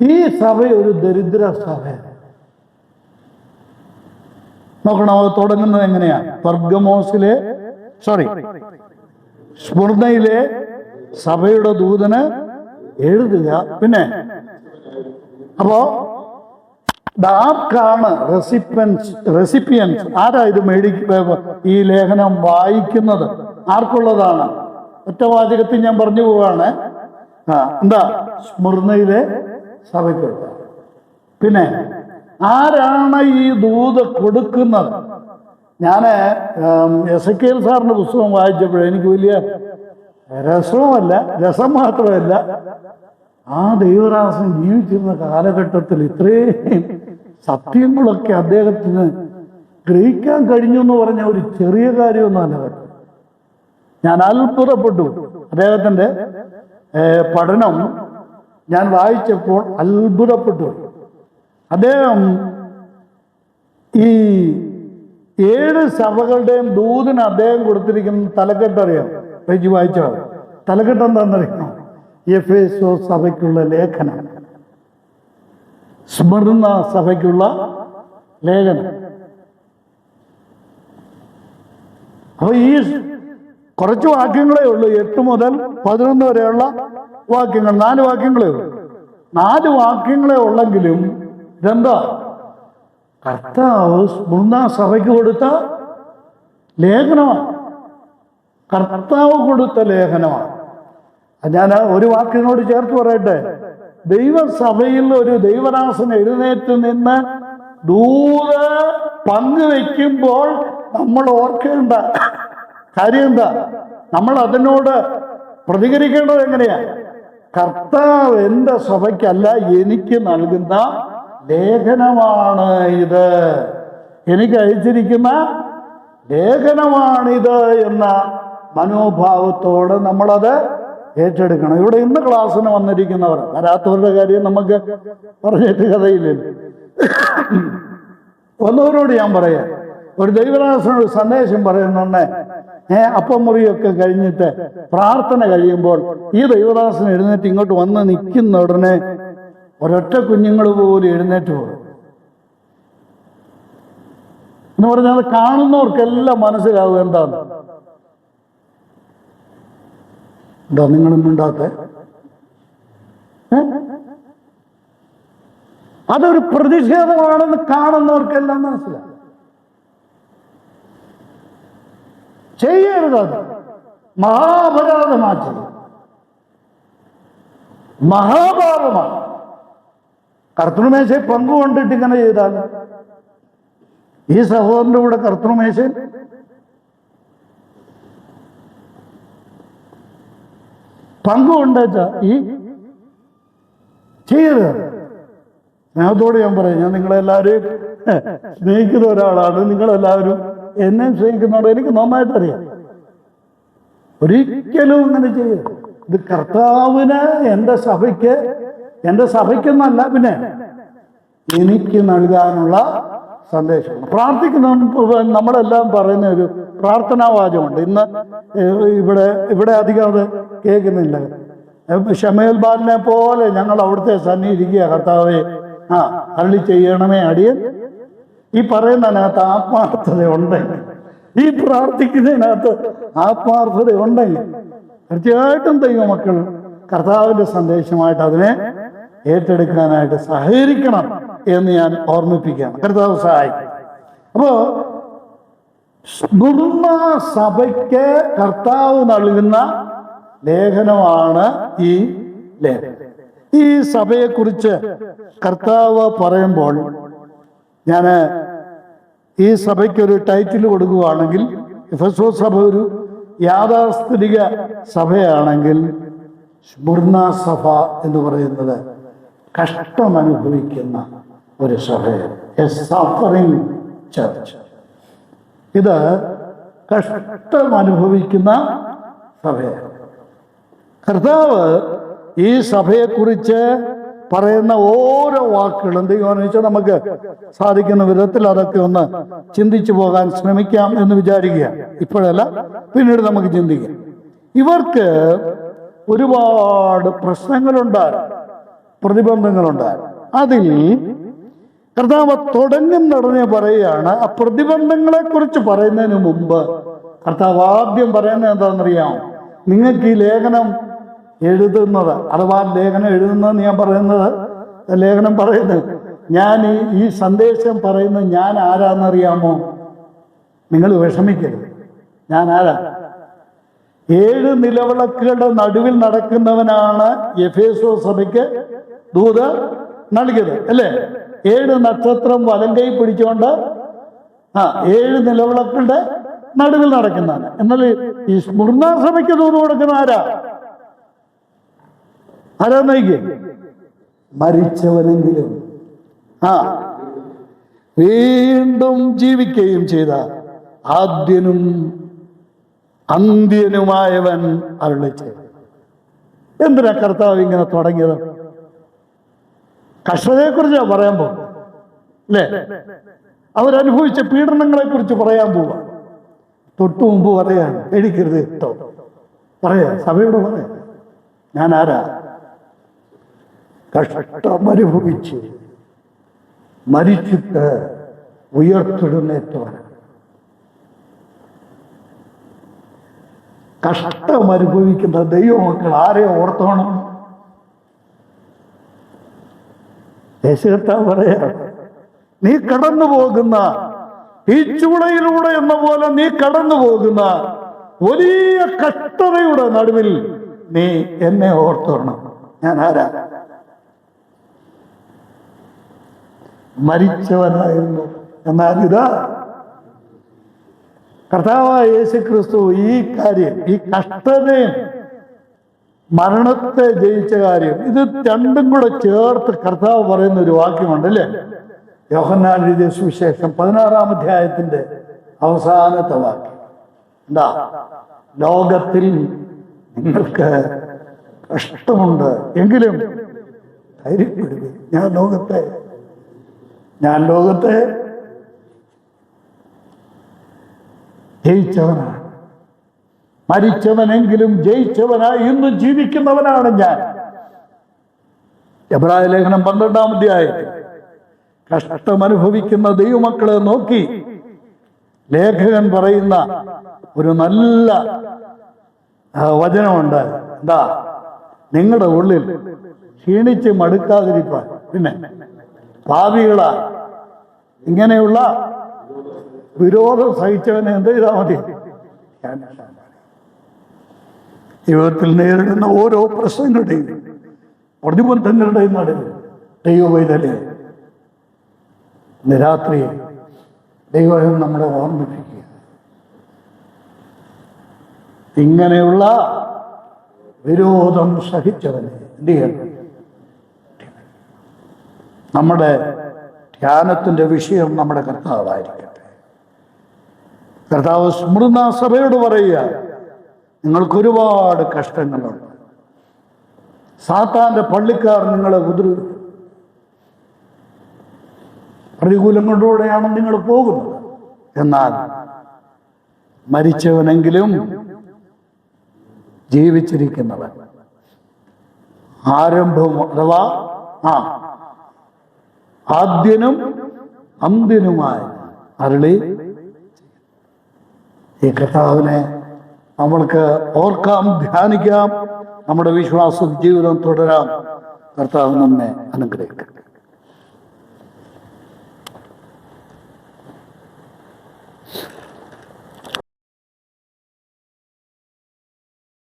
ഈ സഭ ഒരു ദരിദ്ര സഭയാണ്. നോക്കണം, അത് തുടങ്ങുന്നത് എങ്ങനെയാണ്? സ്മുർന്നയിലെ സഭയുടെ ദൂതന് എഴുതുക. പിന്നെ അപ്പോ ആർക്കാണ് റെസിപ്പിയൻസ്? ആരാ ഇത് ഈ ലേഖനം വായിക്കുന്നത്? ആർക്കുള്ളതാണ്? ഒറ്റ വാചകത്തിൽ ഞാൻ പറഞ്ഞു പോവാണ്. എന്താ? സ്മുർന്നയിലെ സഭയ്ക്കുള്ള. പിന്നെ ആരാണ് ഈ ദൂത് കൊടുക്കുന്നത്? ഞാൻ എസെക്കിയേൽ സാറിന്റെ പുസ്തകം വായിച്ചപ്പോൾ എനിക്ക് വലിയ രസം മാത്രമല്ല, ആ ദൈവദാസൻ ജീവിച്ചിരുന്ന കാലഘട്ടത്തിൽ ഇത്രയും സത്യങ്ങളൊക്കെ അദ്ദേഹത്തിന് ഗ്രഹിക്കാൻ കഴിഞ്ഞു എന്ന് പറഞ്ഞ ഒരു ചെറിയ കാര്യമൊന്നുമല്ല കേട്ടോ. ഞാൻ അത്ഭുതപ്പെട്ടു. അദ്ദേഹത്തിൻ്റെ പഠനം ഞാൻ വായിച്ചപ്പോൾ അത്ഭുതപ്പെട്ടു. അദ്ദേഹം ഈ 7 സഭകളുടെയും ദൂതിന് അദ്ദേഹം കൊടുത്തിരിക്കുന്ന തലക്കെട്ടറിയാം. പേജ് വായിച്ചോ. തലക്കെട്ട് എന്താണെന്നറിയാം? എഫേസോസ് സഭയ്ക്കുള്ള ലേഖനം, സ്മുർന്ന സഭയ്ക്കുള്ള ലേഖനം. അപ്പൊ കുറച്ച് വാക്യങ്ങളേ ഉള്ളൂ, 8 മുതൽ 11 വരെയുള്ള വാക്യങ്ങൾ, 4 വാക്യങ്ങളേ ഉള്ളൂ. 4 വാക്യങ്ങളെ ഉള്ളെങ്കിലും ഇതെന്താ? കർത്താവ് സ്മുർന്ന സഭയ്ക്ക് കൊടുത്ത ലേഖനമാണ്. കർത്താവ് കൊടുത്ത ലേഖനമാണ്. ഞാൻ ഒരു വാക്കിനോട് ചേർത്ത് പറയട്ടെ. ദൈവസഭയിൽ ഒരു ദൈവദാസൻ എഴുന്നേറ്റ് നിന്ന് ദൂത് പങ്കുവെക്കുമ്പോൾ നമ്മൾ ഓർക്കേണ്ട കാര്യം എന്താ? നമ്മൾ അതിനോട് പ്രതികരിക്കേണ്ടത് എങ്ങനെയാ? കർത്താവ് എൻ്റെ സഭയ്ക്കല്ല, എനിക്ക് നൽകുന്ന ലേഖനമാണ് ഇത്, എനിക്ക് അയച്ചിരിക്കുന്ന ലേഖനമാണിത് എന്ന മനോഭാവത്തോട് നമ്മളത് ഏറ്റെടുക്കണം. ഇവിടെ ഇന്ന് ക്ലാസ്സിന് വന്നിരിക്കുന്നവർ, വരാത്തവരുടെ കാര്യം നമുക്ക് പറഞ്ഞിട്ട് കഥയില്ലല്ലോ. വന്നവരോട് ഞാൻ പറയാം, ഒരു ദൈവദാസനോട് സന്ദേശം പറയുന്നുണ്ട്. അപ്പം മുറിയൊക്കെ കഴിഞ്ഞിട്ട് പ്രാർത്ഥന കഴിയുമ്പോൾ ഈ ദൈവദാസൻ എഴുന്നേറ്റ് ഇങ്ങോട്ട് വന്ന് നിൽക്കുന്ന ഉടനെ ഒരൊറ്റ കുഞ്ഞുങ്ങൾ പോലും എഴുന്നേറ്റ് പോകും എന്ന് പറഞ്ഞാൽ കാണുന്നവർക്കെല്ലാം മനസ്സിലാവും എന്താന്ന്. എന്താ നിങ്ങളും മിണ്ടാത്ത? അതൊരു പ്രതിഷേധമാണെന്ന് കാണുന്നവർക്കെല്ലാം മനസ്സിലാവും. ചെയ്യരുത്, മഹാപരാധമാണ്, ചെയ്യും, മഹാപാപമാണ്. കർത്തൃമേശയിൽ പങ്കുകൊണ്ടിട്ട് ഇങ്ങനെ ചെയ്താൽ ഈ സഹോദരന്റെ കൂടെ കർത്തൃമേശയിൽ പങ്കുകൊണ്ടേച്ച ഈ ചെയ്യരുത്. സ്നേഹത്തോട് ഞാൻ പറയും, ഞാൻ നിങ്ങളെല്ലാവരെയും സ്നേഹിക്കുന്ന ഒരാളാണ്. നിങ്ങളെല്ലാവരും എന്നെ സ്നേഹിക്കുന്നതോടെ എനിക്ക് നന്നായിട്ടറിയാം. ഒരിക്കലും അങ്ങനെ ചെയ്യരുത്. ഇത് കർത്താവിന് എൻ്റെ സഭയ്ക്കെന്നല്ല, പിന്നെ എനിക്ക് നൽകാനുള്ള സന്ദേശമാണ്. പ്രാർത്ഥിക്കുന്ന നമ്മളെല്ലാം പറയുന്ന ഒരു പ്രാർത്ഥനാവാചകമുണ്ട്. ഇന്ന് ഇവിടെ അധികം അത് കേൾക്കുന്നില്ല. ശമൂവേൽ ബാലനെ പോലെ ഞങ്ങൾ അവിടുത്തെ സന്നിധിക്കുക, കർത്താവേ അരുളി ചെയ്യണമേ അടിയൻ. ഈ പറയുന്നതിനകത്ത് ആത്മാർത്ഥത ഉണ്ടെങ്കിൽ, ഈ പ്രാർത്ഥിക്കുന്നതിനകത്ത് ആത്മാർത്ഥത ഉണ്ടെങ്കിൽ തീർച്ചയായിട്ടും ദൈവമക്കൾ കർത്താവിൻ്റെ സന്ദേശമായിട്ട് അതിനെ ഏറ്റെടുക്കാനായിട്ട് സഹകരിക്കണം എന്ന് ഞാൻ ഓർമ്മിപ്പിക്കുകയാണ്. കർത്താവ് സഹായിക്കും. അപ്പോ സ്മുർന്ന സഭയ്ക്ക് കർത്താവ് നൽകുന്ന ലേഖനമാണ് ഈ ലേഖനം. ഈ സഭയെക്കുറിച്ച് കർത്താവ് പറയുമ്പോൾ ഞാൻ ഈ സഭയ്ക്കൊരു ടൈറ്റിൽ കൊടുക്കുകയാണെങ്കിൽ, എഫെസോസ് സഭ ഒരു യാഥാസ്ഥിതിക സഭയാണെങ്കിൽ സ്മുർന്ന സഭ എന്ന് പറയുന്നത് കഷ്ടമനുഭവിക്കുന്ന ഒരു സഭയാണ്. A suffering church. ഇത് കഷ്ടമനുഭവിക്കുന്ന സഭയാണ്. കർത്താവ് ഈ സഭയെക്കുറിച്ച് പറയുന്ന ഓരോ വാക്കുകളും ദൈവമെന്ന് വെച്ചാൽ നമുക്ക് സാധിക്കുന്ന വിധത്തിൽ അതൊക്കെ ഒന്ന് ചിന്തിച്ചു പോകാൻ ശ്രമിക്കാം എന്ന് വിചാരിക്കുക. ഇപ്പോഴല്ല, പിന്നീട് നമുക്ക് ചിന്തിക്കാം. ഇവർക്ക് ഒരുപാട് പ്രശ്നങ്ങളുണ്ടായിരുന്നു, പ്രതിബന്ധങ്ങളുണ്ടായിരുന്നു. അതിൽ കർത്താവ് തുടങ്ങുന്നിടനെ പറയുകയാണ്. ആ പ്രതിബന്ധങ്ങളെ കുറിച്ച് പറയുന്നതിന് മുമ്പ് കർത്താവ് ആദ്യം പറയുന്നത് എന്താണെന്നറിയാം? നിങ്ങൾക്ക് ഈ ലേഖനം എഴുതുന്നത്, അഥവാ ലേഖനം എഴുതുന്നതെന്ന് ഞാൻ പറയുന്നത്, ലേഖനം പറയുന്നത്, ഞാൻ ഈ സന്ദേശം പറയുന്നത് ഞാൻ ആരാന്നറിയാമോ? നിങ്ങൾ വിഷമിക്കരുത്. ഞാൻ ആരാ? 7 നിലവിളക്കുകളുടെ നടുവിൽ നടക്കുന്നവനാണ് എഫേസോസ് സഭയ്ക്ക് ദൂത് നൽകിയത്, അല്ലേ? 7 നക്ഷത്രം വലങ്കൈ പിടിച്ചുകൊണ്ട് 7 നിലവിളക്കുകളുടെ നടുവിൽ നടക്കുന്നതാണ്. എന്നാൽ ഈ സ്മുർന്ന സഭയ്ക്ക് ദൂത് കൊടുക്കുന്ന ആരാ നയിക്കുക? മരിച്ചവനെങ്കിലും വീണ്ടും ജീവിക്കുകയും ചെയ്ത ആദ്യനും അന്ത്യനുമായവൻ അരുളി ചെയ്തു. എന്തിനാ കർത്താവ് ഇങ്ങനെ തുടങ്ങിയത്? കഷ്ടതയെക്കുറിച്ചാണ് പറയാൻ പോകും, അല്ലേ? അവരനുഭവിച്ച പീഡനങ്ങളെ കുറിച്ച് പറയാൻ പോവുക. തൊട്ടു മുമ്പ് പറയാണ്, പേടിക്കരുത് കേട്ടോ, പറയാ, സഭയോട് പറയാ, ഞാൻ ആരാ? കഷ്ടമനുഭവിച്ച് മരിച്ചിട്ട് ഉയർത്തെഴുന്നേറ്റവൻ. കഷ്ടം അനുഭവിക്കുന്ന ദൈവമക്കൾ ആരെ ഓർത്തോണം? യേശുകർത്താവ് പറയാ, നീ കടന്നു പോകുന്ന ഈ ചൂളയിലൂടെ എന്ന പോലെ നീ കടന്നു പോകുന്ന വലിയ കഷ്ടതയുടെ നടുവിൽ നീ എന്നെ ഓർത്തോണം. ഞാൻ ആരാ? മരിച്ചവനായിരുന്നു. എന്നാൽ ഇതാ കർത്താവായ യേശു ക്രിസ്തു ഈ കാര്യം, ഈ കഷ്ടതയും മരണത്തെ ജയിച്ച കാര്യം, ഇത് രണ്ടും കൂടെ ചേർത്ത് കർത്താവ് പറയുന്ന ഒരു വാക്യമുണ്ട് അല്ലേ? യോഹന്നാൻ എഴുതിയ സുവിശേഷം 16-ാം അധ്യായത്തിന്റെ അവസാനത്തെ വാക്യം എന്താ? ലോകത്തിൽ നിങ്ങൾക്ക് കഷ്ടമുണ്ട്, എങ്കിലും ധൈര്യപ്പെടുക, ഞാൻ ലോകത്തെ ജയിച്ചവനാണ്. മരിച്ചവനെങ്കിലും ജയിച്ചവനായി ഇന്നും ജീവിക്കുന്നവനാണ് ഞാൻ. എബ്രായ ലേഖനം 12-ാം അധ്യായത്തിൽ കഷ്ടമനുഭവിക്കുന്ന ദൈവമക്കളെ നോക്കി ലേഖകൻ പറയുന്ന ഒരു നല്ല വചനമുണ്ട്. എന്താ? നിങ്ങളുടെ ഉള്ളിൽ ക്ഷീണിച്ച് മടുക്കാതിരിക്കാൻ, പിന്നെ പാപികളാ ഇങ്ങനെയുള്ള വിരോധം സഹിച്ചവനെ എന്ത് ചെയ്താൽ മതി? ജീവിതത്തിൽ നേരിടുന്ന ഓരോ പ്രശ്നങ്ങളുടെയും പ്രതിബന്ധങ്ങളുടെയും നടുവിൽ ദൈവവൈതലേ, ഇന്ന് രാത്രി ദൈവം നമ്മളെ ഓർമ്മിപ്പിക്കുക, ഇങ്ങനെയുള്ള വിരോധം സഹിച്ചവനെ എന്ത് ചെയ്യണം? നമ്മുടെ ധ്യാനത്തിന്റെ വിഷയം നമ്മുടെ കർത്താവായിരിക്കട്ടെ. കർത്താവ് സ്മൃണ സഭയോട് പറയുക, നിങ്ങൾക്ക് ഒരുപാട് കഷ്ടങ്ങളുണ്ട്. സാത്താന്റെ പള്ളിക്കാർ നിങ്ങളെ പ്രതികൂലങ്ങളിലൂടെയാണ് നിങ്ങൾ പോകുന്നത്. എന്നാൽ മരിച്ചവനെങ്കിലും ജീവിച്ചിരിക്കുന്നവൻ ആരംഭം അഥവാ ആദ്യനും അന്ത്യനുമായി അരുളി. ഈ കർത്താവിനെ നമ്മൾക്ക് ഓർക്കാം, ധ്യാനിക്കാം, നമ്മുടെ വിശ്വാസ ജീവിതം തുടരാം. കർത്താവ് നമ്മെ അനുഗ്രഹിക്കട്ടെ.